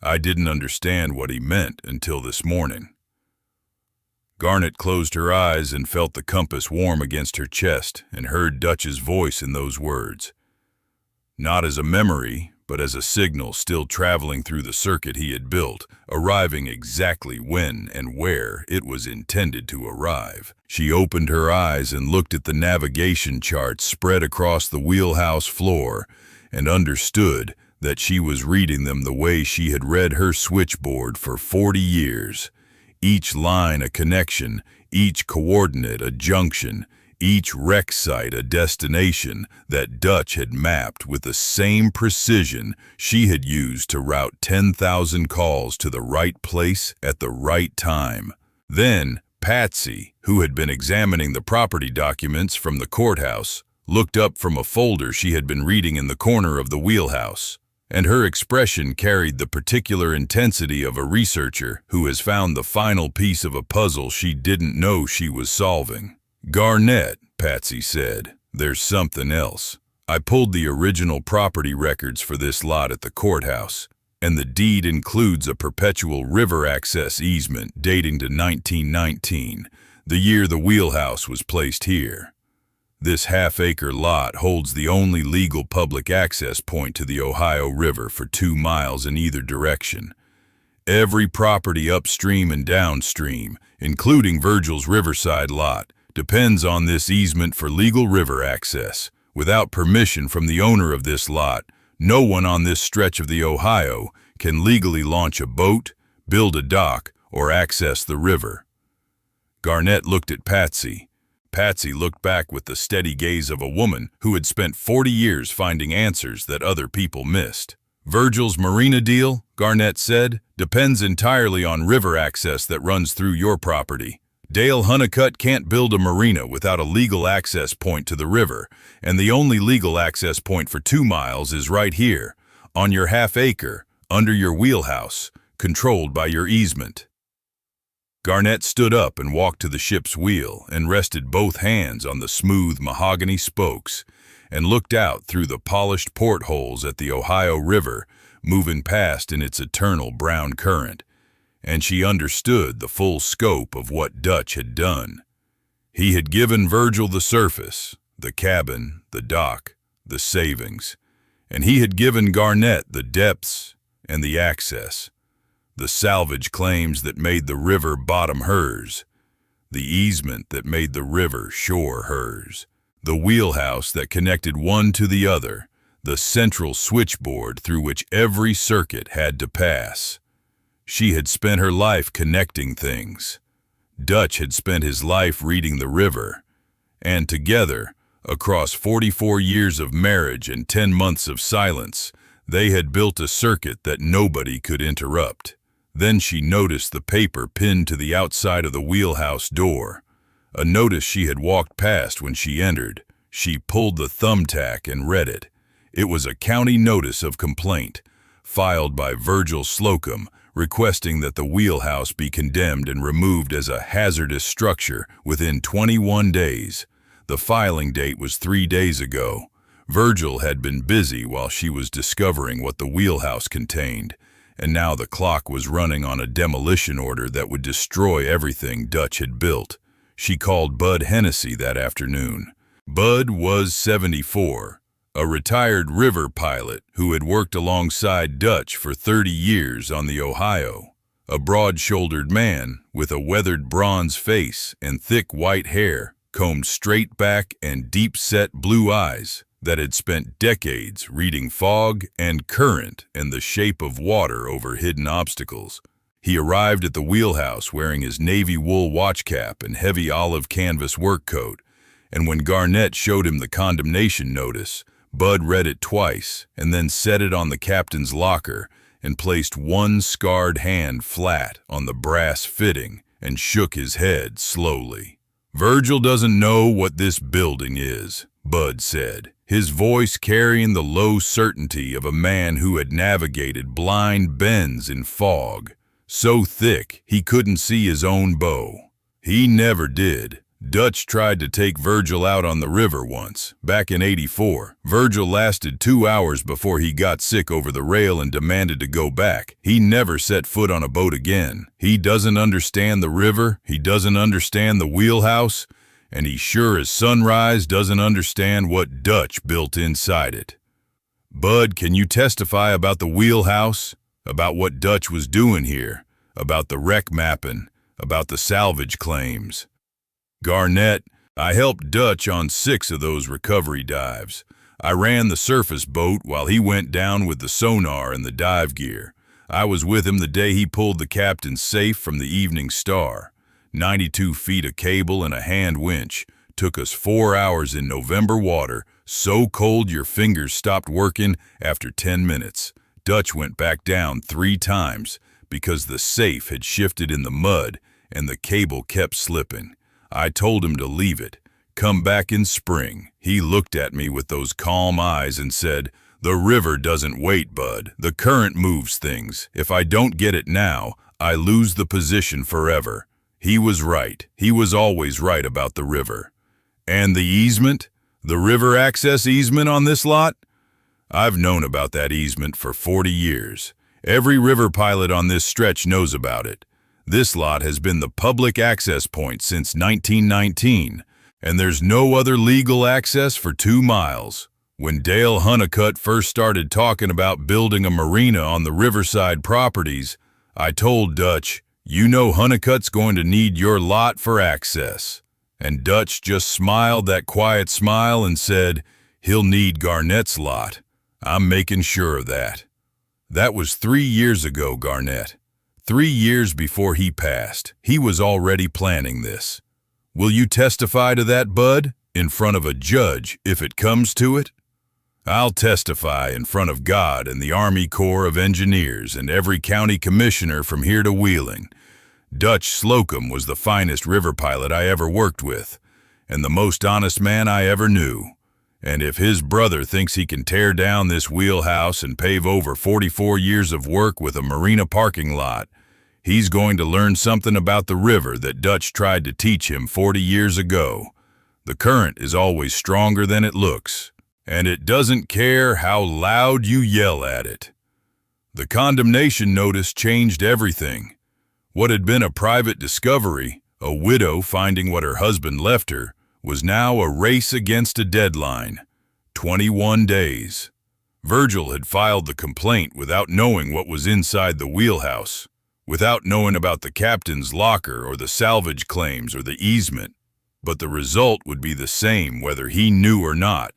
I didn't understand what he meant until this morning. Garnett closed her eyes and felt the compass warm against her chest and heard Dutch's voice in those words. Not as a memory, but as a signal still traveling through the circuit he had built, arriving exactly when and where it was intended to arrive. She opened her eyes and looked at the navigation charts spread across the wheelhouse floor and understood that she was reading them the way she had read her switchboard for 40 years. Each line a connection, each coordinate a junction, each wreck site a destination that Dutch had mapped with the same precision she had used to route 10,000 calls to the right place at the right time. Then Patsy, who had been examining the property documents from the courthouse, looked up from a folder she had been reading in the corner of the wheelhouse, and her expression carried the particular intensity of a researcher who has found the final piece of a puzzle she didn't know she was solving. "Garnett," Patsy said, "there's something else. I pulled the original property records for this lot at the courthouse, and the deed includes a perpetual river access easement dating to 1919, the year the wheelhouse was placed here. This half-acre lot holds the only legal public access point to the Ohio River for 2 miles in either direction. Every property upstream and downstream, including Virgil's riverside lot, depends on this easement for legal river access. Without permission from the owner of this lot, no one on this stretch of the Ohio can legally launch a boat, build a dock, or access the river." Garnett looked at Patsy. Patsy looked back with the steady gaze of a woman who had spent 40 years finding answers that other people missed. "Virgil's marina deal," Garnett said, "depends entirely on river access that runs through your property. Dale Honeycutt can't build a marina without a legal access point to the river, and the only legal access point for 2 miles is right here, on your half-acre, under your wheelhouse, controlled by your easement." Garnett stood up and walked to the ship's wheel and rested both hands on the smooth mahogany spokes and looked out through the polished portholes at the Ohio River, moving past in its eternal brown current, and she understood the full scope of what Dutch had done. He had given Virgil the surface, the cabin, the dock, the savings, and he had given Garnett the depths and the access. The salvage claims that made the river bottom hers, the easement that made the river shore hers, the wheelhouse that connected one to the other, the central switchboard through which every circuit had to pass. She had spent her life connecting things. Dutch had spent his life reading the river, and together, across 44 years of marriage and 10 months of silence, they had built a circuit that nobody could interrupt. Then she noticed the paper pinned to the outside of the wheelhouse door, a notice she had walked past when she entered. She pulled the thumbtack and read it. It was a county notice of complaint, filed by Virgil Slocum, requesting that the wheelhouse be condemned and removed as a hazardous structure within 21 days. The filing date was 3 days ago. Virgil had been busy while she was discovering what the wheelhouse contained, and now the clock was running on a demolition order that would destroy everything Dutch had built. She called Bud Hennessy that afternoon. Bud was 74, a retired river pilot who had worked alongside Dutch for 30 years on the Ohio. A broad-shouldered man with a weathered bronze face and thick white hair, combed straight back and deep-set blue eyes. that had spent decades reading fog and current and the shape of water over hidden obstacles. He arrived at the Wheelhouse wearing his navy wool watch cap and heavy olive canvas work coat, and when Garnett showed him the condemnation notice, Bud read it twice and then set it on the captain's locker and placed one scarred hand flat on the brass fitting and shook his head slowly. "Virgil doesn't know what this building is," Bud said, his voice carrying the low certainty of a man who had navigated blind bends in fog, so thick he couldn't see his own bow. "He never did. Dutch tried to take Virgil out on the river once, back in '84. Virgil lasted 2 hours before he got sick over the rail and demanded to go back. He never set foot on a boat again. He doesn't understand the river, he doesn't understand the Wheelhouse, and he sure as sunrise doesn't understand what Dutch built inside it." "Bud, can you testify about the Wheelhouse? About what Dutch was doing here? About the wreck mapping? About the salvage claims?" "Garnett, I helped Dutch on 6 of those recovery dives. I ran the surface boat while he went down with the sonar and the dive gear. I was with him the day he pulled the captain's safe from the Evening Star. 92 feet of cable and a hand winch. Took us 4 hours in November water, so cold your fingers stopped working after 10 minutes. Dutch went back down 3 times because the safe had shifted in the mud and the cable kept slipping. I told him to leave it. Come back in spring. He looked at me with those calm eyes and said, 'The river doesn't wait, Bud. The current moves things. If I don't get it now, I lose the position forever.' He was right. He was always right about the river." "And the easement? The river access easement on this lot?" "I've known about that easement for 40 years. Every river pilot on this stretch knows about it. This lot has been the public access point since 1919, and there's no other legal access for 2 miles. When Dale Honeycutt first started talking about building a marina on the riverside properties, I told Dutch, 'You know Honeycutt's going to need your lot for access.' And Dutch just smiled that quiet smile and said, 'He'll need Garnett's lot. I'm making sure of that.' That was 3 years ago, Garnett. 3 years before he passed, he was already planning this. Will you testify to that, Bud, in front of a judge if it comes to it?" "I'll testify in front of God and the Army Corps of Engineers and every county commissioner from here to Wheeling. Dutch Slocum was the finest river pilot I ever worked with, and the most honest man I ever knew. And if his brother thinks he can tear down this Wheelhouse and pave over 44 years of work with a marina parking lot, he's going to learn something about the river that Dutch tried to teach him 40 years ago. The current is always stronger than it looks, and it doesn't care how loud you yell at it." The condemnation notice changed everything. What had been a private discovery, a widow finding what her husband left her, was now a race against a deadline, 21 days. Virgil had filed the complaint without knowing what was inside the Wheelhouse, without knowing about the captain's locker or the salvage claims or the easement, but the result would be the same whether he knew or not.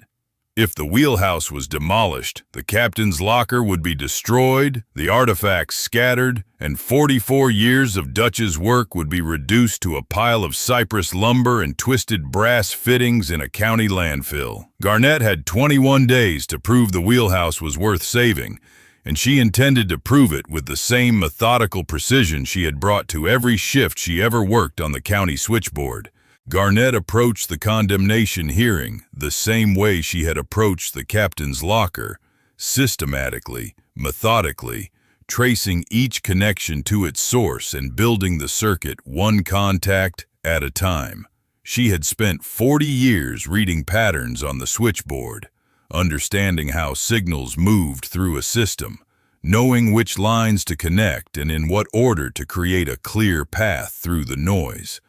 If the Wheelhouse was demolished, the captain's locker would be destroyed, the artifacts scattered, and 44 years of Dutch's work would be reduced to a pile of cypress lumber and twisted brass fittings in a county landfill. Garnett had 21 days to prove the Wheelhouse was worth saving, and she intended to prove it with the same methodical precision she had brought to every shift she ever worked on the county switchboard. Garnett approached the condemnation hearing the same way she had approached the captain's locker, systematically, methodically, tracing each connection to its source and building the circuit one contact at a time. She had spent 40 years reading patterns on the switchboard, understanding how signals moved through a system, knowing which lines to connect and in what order to create a clear path through the noise.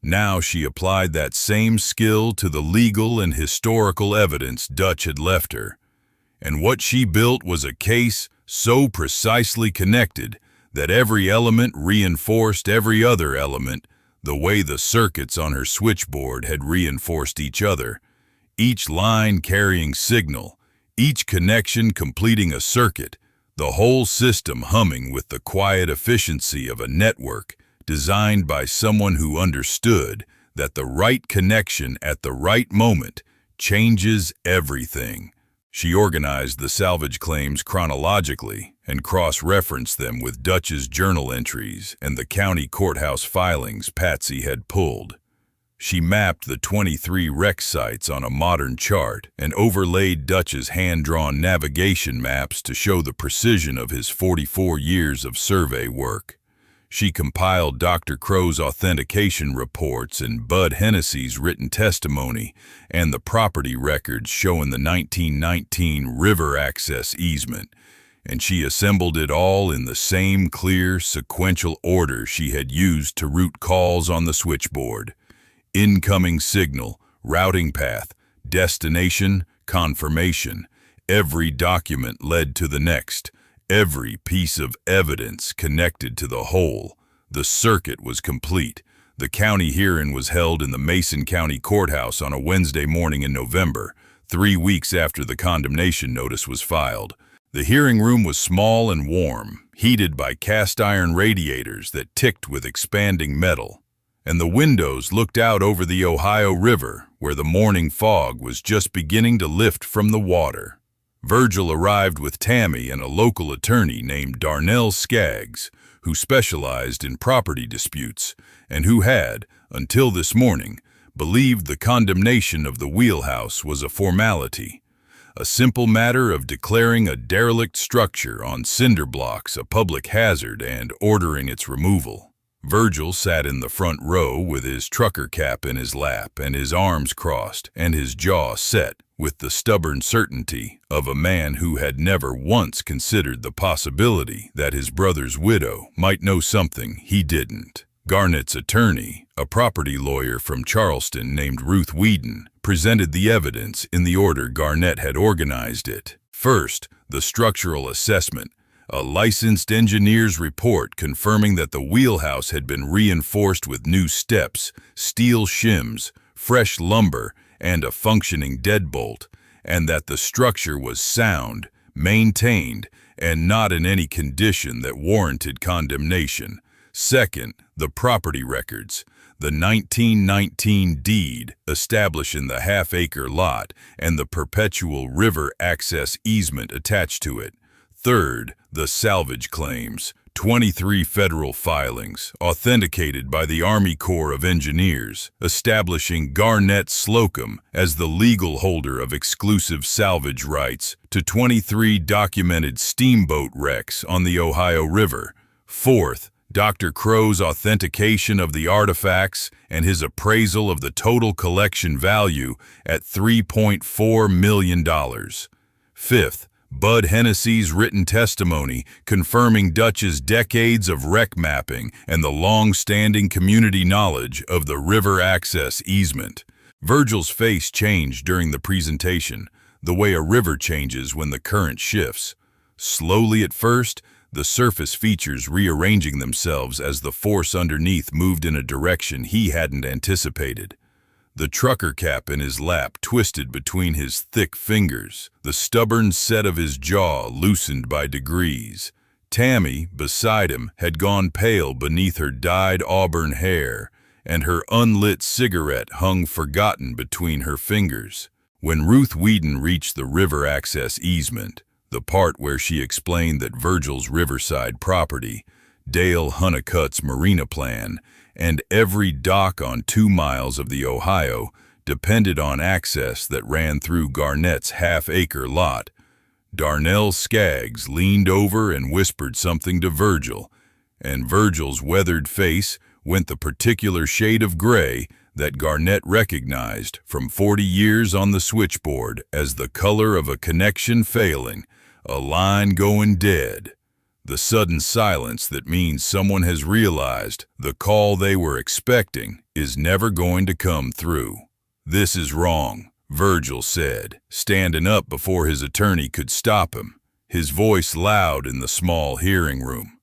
Now she applied that same skill to the legal and historical evidence Dutch had left her, and what she built was a case so precisely connected that every element reinforced every other element the way the circuits on her switchboard had reinforced each other. each line carrying signal, each connection completing a circuit, the whole system humming with the quiet efficiency of a network designed by someone who understood that the right connection at the right moment changes everything. She organized the salvage claims chronologically and cross-referenced them with Dutch's journal entries and the county courthouse filings Patsy had pulled. She mapped the 23 wreck sites on a modern chart and overlaid Dutch's hand-drawn navigation maps to show the precision of his 44 years of survey work. She compiled Dr. Crow's authentication reports and Bud Hennessy's written testimony and the property records showing the 1919 river access easement, and she assembled it all in the same clear, sequential order she had used to route calls on the switchboard. Incoming signal, routing path, destination, confirmation. Every document led to the next. Every piece of evidence connected to the whole. The circuit was complete. The county hearing was held in the Mason County Courthouse on a Wednesday morning in November, 3 weeks after the condemnation notice was filed. The hearing room was small and warm, heated by cast iron radiators that ticked with expanding metal, and the windows looked out over the Ohio River, where the morning fog was just beginning to lift from the water. Virgil arrived with Tammy and a local attorney named Darnell Skaggs, who specialized in property disputes and who had, until this morning, believed the condemnation of the Wheelhouse was a formality, a simple matter of declaring a derelict structure on cinder blocks a public hazard and ordering its removal. Virgil sat in the front row with his trucker cap in his lap and his arms crossed and his jaw set with the stubborn certainty of a man who had never once considered the possibility that his brother's widow might know something he didn't. Garnett's attorney, a property lawyer from Charleston named Ruth Whedon, presented the evidence in the order Garnett had organized it. First, the structural assessment, a licensed engineer's report confirming that the Wheelhouse had been reinforced with new steps, steel shims, fresh lumber, and a functioning deadbolt, and that the structure was sound, maintained, and not in any condition that warranted condemnation. Second, the property records, the 1919 deed establishing the half-acre lot and the perpetual river access easement attached to it. Third, the salvage claims, 23 federal filings, authenticated by the Army Corps of Engineers, establishing Garnett Slocum as the legal holder of exclusive salvage rights to 23 documented steamboat wrecks on the Ohio River. Fourth, Dr. Crow's authentication of the artifacts and his appraisal of the total collection value at $3.4 million. Fifth, Bud Hennessy's written testimony confirming Dutch's decades of wreck mapping and the long-standing community knowledge of the river access easement. Virgil's face changed during the presentation, the way a river changes when the current shifts. Slowly at first, the surface features rearranging themselves as the force underneath moved in a direction he hadn't anticipated. The trucker cap in his lap twisted between his thick fingers, the stubborn set of his jaw loosened by degrees. Tammy, beside him, had gone pale beneath her dyed auburn hair, and her unlit cigarette hung forgotten between her fingers. When Ruth Whedon reached the river access easement, the part where she explained that Virgil's riverside property, Dale Honeycutt's marina plan, and every dock on 2 miles of the Ohio depended on access that ran through Garnett's half-acre lot, Darnell Skaggs leaned over and whispered something to Virgil, and Virgil's weathered face went the particular shade of gray that Garnett recognized from 40 years on the switchboard as the color of a connection failing, a line going dead. The sudden silence that means someone has realized the call they were expecting is never going to come through. "This is wrong," Virgil said, standing up before his attorney could stop him, his voice loud in the small hearing room.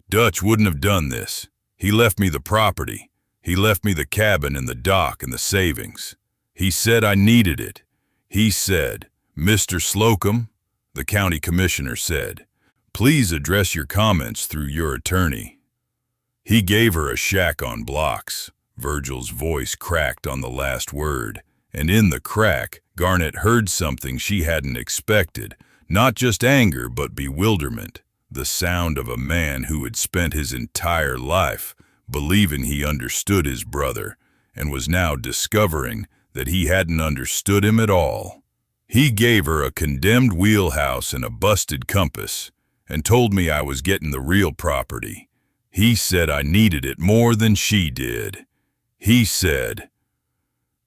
"Dutch wouldn't have done this. He left me the property. He left me the cabin and the dock and the savings. He said I needed it. He said, "Mr. Slocum," the county commissioner said, "please address your comments through your attorney." He gave her a shack on blocks. Virgil's voice cracked on the last word, and in the crack, Garnett heard something she hadn't expected, not just anger but bewilderment, the sound of a man who had spent his entire life believing he understood his brother and was now discovering that he hadn't understood him at all. He gave her a condemned wheelhouse and a busted compass and told me I was getting the real property. He said I needed it more than she did. He said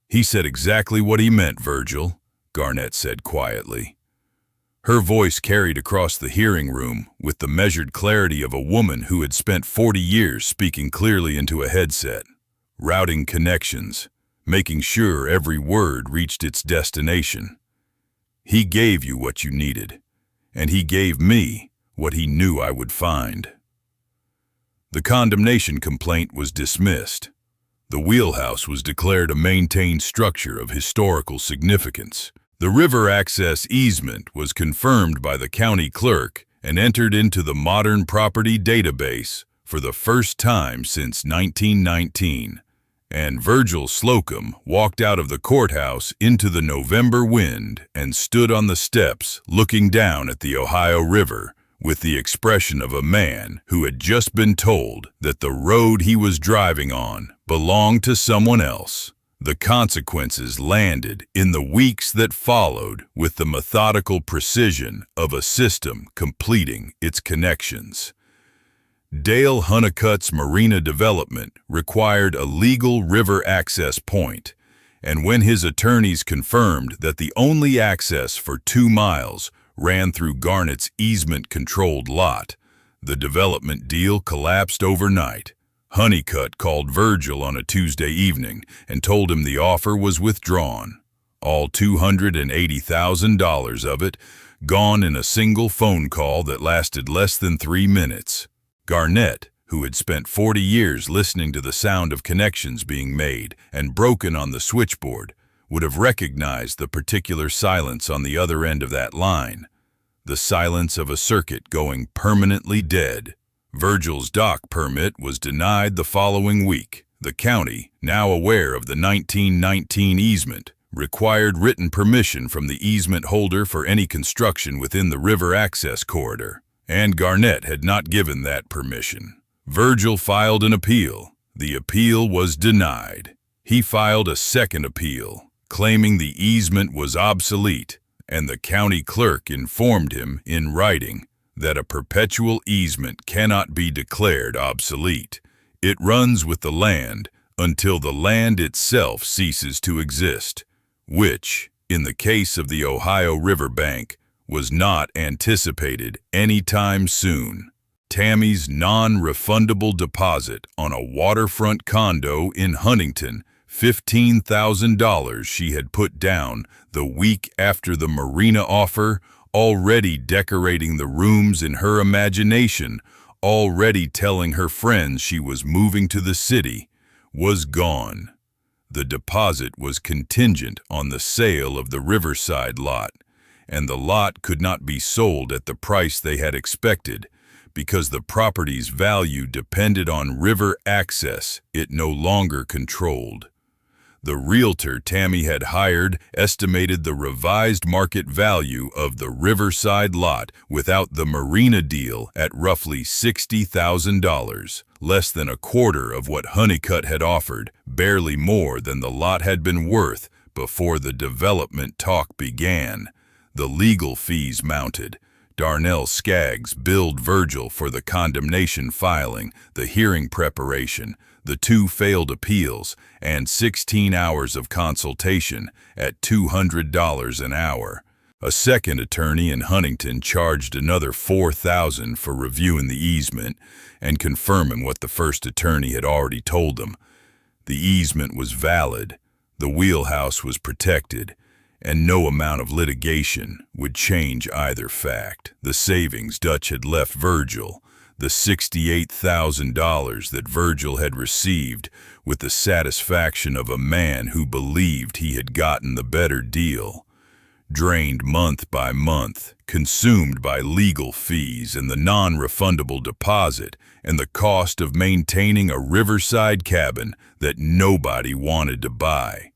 exactly what he meant, Virgil, Garnett said quietly. Her voice carried across the hearing room with the measured clarity of a woman who had spent 40 years speaking clearly into a headset, routing connections, making sure every word reached its destination. He gave you what you needed, and he gave me what he knew I would find. The condemnation complaint was dismissed. The wheelhouse was declared a maintained structure of historical significance. The river access easement was confirmed by the county clerk and entered into the modern property database for the first time since 1919. And Virgil Slocum walked out of the courthouse into the November wind and stood on the steps looking down at the Ohio River with the expression of a man who had just been told that the road he was driving on belonged to someone else. The consequences landed in the weeks that followed with the methodical precision of a system completing its connections. Dale Honeycutt's marina development required a legal river access point, and when his attorneys confirmed that the only access for 2 miles ran through Garnett's easement-controlled lot, the development deal collapsed overnight. Honeycutt called Virgil on a Tuesday evening and told him the offer was withdrawn. All $280,000 of it gone in a single phone call that lasted less than 3 minutes. Garnett, who had spent 40 years listening to the sound of connections being made and broken on the switchboard, would have recognized the particular silence on the other end of that line, the silence of a circuit going permanently dead. Virgil's dock permit was denied the following week. The county, now aware of the 1919 easement, required written permission from the easement holder for any construction within the river access corridor, and Garnett had not given that permission. Virgil filed an appeal. The appeal was denied. He filed a second appeal, claiming the easement was obsolete, and the county clerk informed him in writing that a perpetual easement cannot be declared obsolete. It runs with the land until the land itself ceases to exist, which, in the case of the Ohio riverbank, was not anticipated anytime soon. Tammy's non-refundable deposit on a waterfront condo in Huntington, $15,000 she had put down the week after the marina offer, already decorating the rooms in her imagination, already telling her friends she was moving to the city, was gone. The deposit was contingent on the sale of the riverside lot, and the lot could not be sold at the price they had expected because the property's value depended on river access it no longer controlled. The realtor Tammy had hired estimated the revised market value of the riverside lot without the marina deal at roughly $60,000, less than a quarter of what Honeycutt had offered, barely more than the lot had been worth before the development talk began. The legal fees mounted. Darnell Skaggs billed Virgil for the condemnation filing, the hearing preparation, the 2 failed appeals, and 16 hours of consultation at $200 an hour. A second attorney in Huntington charged another $4,000 for reviewing the easement and confirming what the first attorney had already told them. The easement was valid, the wheelhouse was protected, and no amount of litigation would change either fact. The savings Dutch had left Virgil, the $68,000 that Virgil had received with the satisfaction of a man who believed he had gotten the better deal, drained month by month, consumed by legal fees and the non-refundable deposit and the cost of maintaining a riverside cabin that nobody wanted to buy.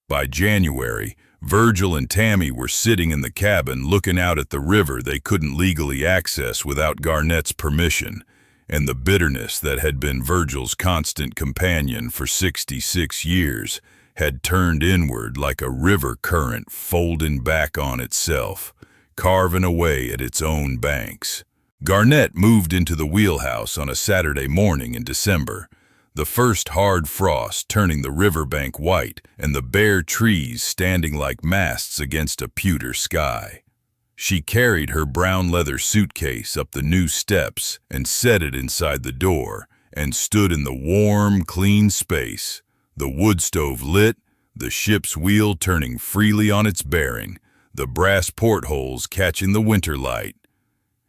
By January, Virgil and Tammy were sitting in the cabin looking out at the river they couldn't legally access without Garnett's permission, and the bitterness that had been Virgil's constant companion for 66 years had turned inward like a river current folding back on itself, carving away at its own banks. Garnett moved into the Wheelhouse on a Saturday morning in December, the first hard frost turning the riverbank white and the bare trees standing like masts against a pewter sky. She carried her brown leather suitcase up the new steps and set it inside the door and stood in the warm, clean space, the wood stove lit, the ship's wheel turning freely on its bearing, the brass portholes catching the winter light.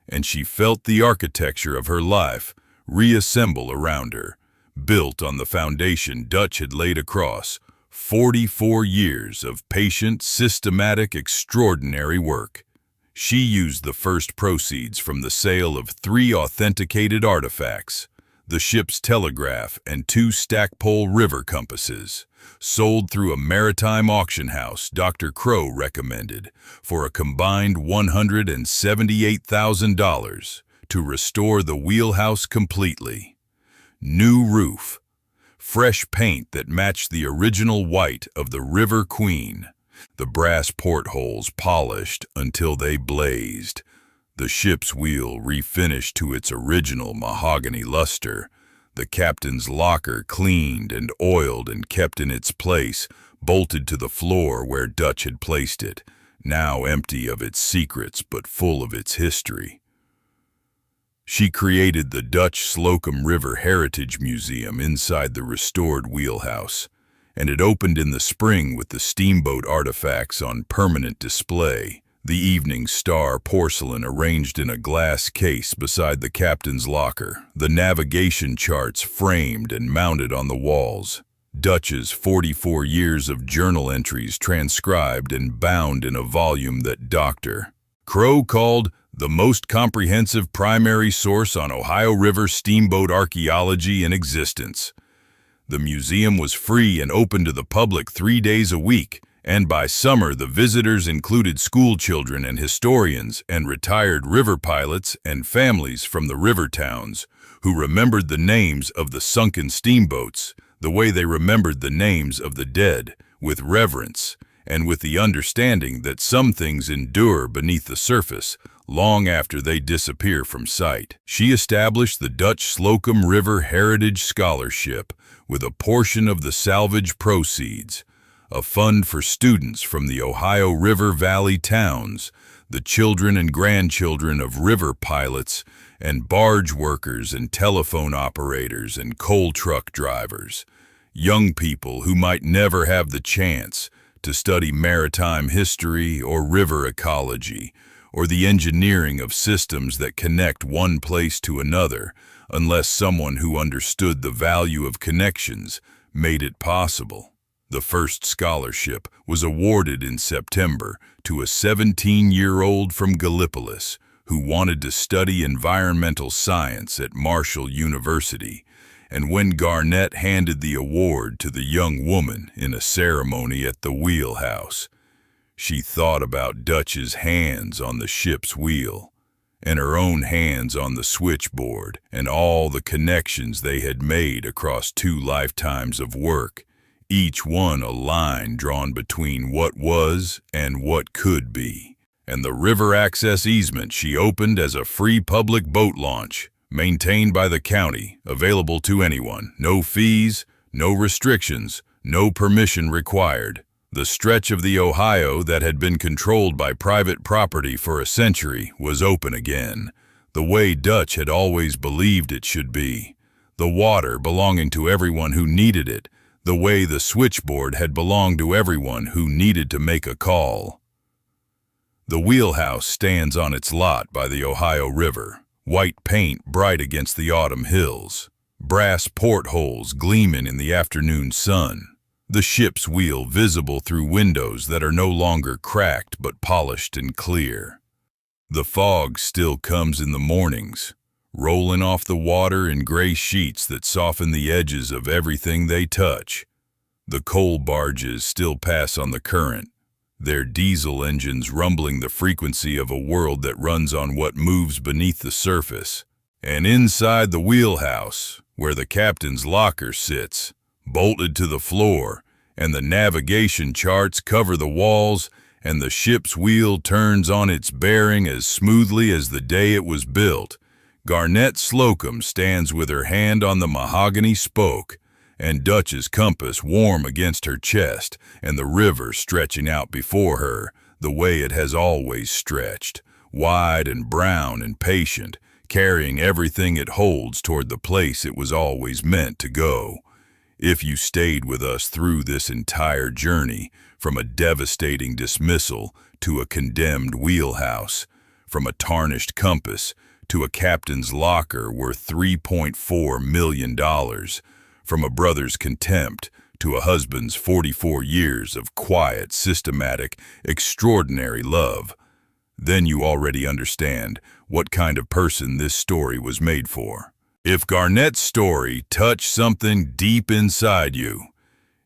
And she felt the architecture of her life reassemble around her, built on the foundation Dutch had laid across 44 years of patient, systematic, extraordinary work. She used the first proceeds from the sale of 3 authenticated artifacts, the ship's telegraph and 2 stackpole river compasses, sold through a maritime auction house Dr. Crow recommended, for a combined $178,000 to restore the Wheelhouse completely. New roof, fresh paint that matched the original white of the River Queen, the brass portholes polished until they blazed, the ship's wheel refinished to its original mahogany luster, the captain's locker cleaned and oiled and kept in its place, bolted to the floor where Dutch had placed it, now empty of its secrets but full of its history. She created the Dutch Slocum River Heritage Museum inside the restored Wheelhouse, and it opened in the spring with the steamboat artifacts on permanent display, the Evening Star porcelain arranged in a glass case beside the captain's locker, the navigation charts framed and mounted on the walls, Dutch's 44 years of journal entries transcribed and bound in a volume that Dr. Crow called the most comprehensive primary source on Ohio River steamboat archaeology in existence. The museum was free and open to the public 3 days a week, and by summer the visitors included school children and historians and retired river pilots and families from the river towns who remembered the names of the sunken steamboats the way they remembered the names of the dead, with reverence and with the understanding that some things endure beneath the surface long after they disappear from sight. She established the Dutch Slocum River Heritage Scholarship with a portion of the salvage proceeds, a fund for students from the Ohio River Valley towns, the children and grandchildren of river pilots and barge workers and telephone operators and coal truck drivers, young people who might never have the chance to study maritime history or river ecology, or the engineering of systems that connect one place to another, unless someone who understood the value of connections made it possible. The first scholarship was awarded in September to a 17-year-old from Gallipolis who wanted to study environmental science at Marshall University, and when Garnett handed the award to the young woman in a ceremony at the Wheelhouse, she thought about Dutch's hands on the ship's wheel, and her own hands on the switchboard, and all the connections they had made across 2 lifetimes of work, each one a line drawn between what was and what could be. And the river access easement she opened as a free public boat launch, maintained by the county, available to anyone, no fees, no restrictions, no permission required. The stretch of the Ohio that had been controlled by private property for a century was open again, the way Dutch had always believed it should be. The water belonging to everyone who needed it, the way the switchboard had belonged to everyone who needed to make a call. The Wheelhouse stands on its lot by the Ohio River, white paint bright against the autumn hills, brass portholes gleaming in the afternoon sun. the ship's wheel visible through windows that are no longer cracked but polished and clear. The fog still comes in the mornings, rolling off the water in gray sheets that soften the edges of everything they touch. The coal barges still pass on the current, their diesel engines rumbling the frequency of a world that runs on what moves beneath the surface. And inside the wheelhouse, where the captain's locker sits, bolted to the floor, and the navigation charts cover the walls, and the ship's wheel turns on its bearing as smoothly as the day it was built, Garnett Slocum stands with her hand on the mahogany spoke, and Dutch's compass warm against her chest, and the river stretching out before her, the way it has always stretched, wide and brown and patient, carrying everything it holds toward the place it was always meant to go. If you stayed with us through this entire journey, from a devastating dismissal to a condemned wheelhouse, from a tarnished compass to a captain's locker worth $3.4 million, from a brother's contempt to a husband's 44 years of quiet, systematic, extraordinary love, then you already understand what kind of person this story was made for. If Garnett's story touched something deep inside you,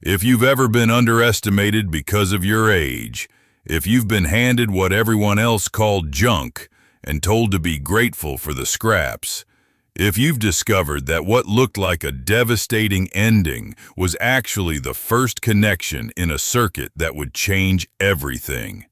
if you've ever been underestimated because of your age, if you've been handed what everyone else called junk and told to be grateful for the scraps, if you've discovered that what looked like a devastating ending was actually the first connection in a circuit that would change everything,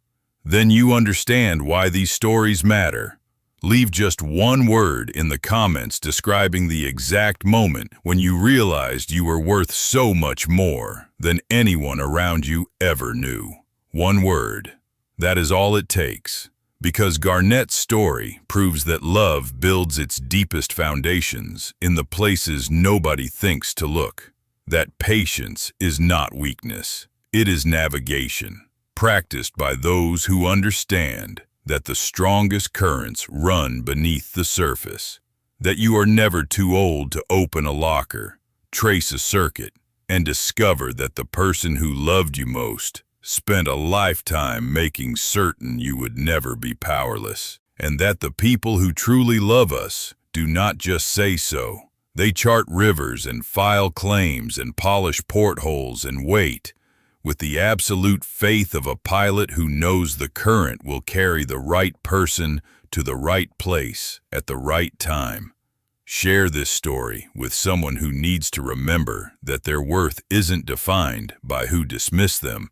then you understand why these stories matter. Leave just one word in the comments describing the exact moment when you realized you were worth so much more than anyone around you ever knew. One word. That is all it takes. Because Garnett's story proves that love builds its deepest foundations in the places nobody thinks to look. That patience is not weakness. It is navigation, practiced by those who understand that the strongest currents run beneath the surface, that you are never too old to open a locker, trace a circuit, and discover that the person who loved you most spent a lifetime making certain you would never be powerless, and that the people who truly love us do not just say so. They chart rivers and file claims and polish portholes and wait, with the absolute faith of a pilot who knows the current will carry the right person to the right place at the right time. Share this story with someone who needs to remember that their worth isn't defined by who dismissed them,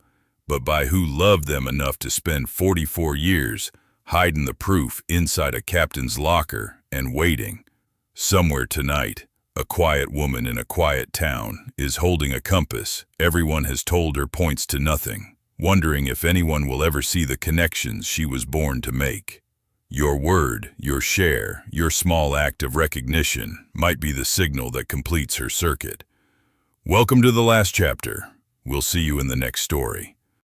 but by who loved them enough to spend 44 years hiding the proof inside a captain's locker and waiting. Somewhere tonight, a quiet woman in a quiet town is holding a compass everyone has told her points to nothing, wondering if anyone will ever see the connections she was born to make. Your word, your share, your small act of recognition might be the signal that completes her circuit. Welcome to the last chapter. We'll see you in the next story.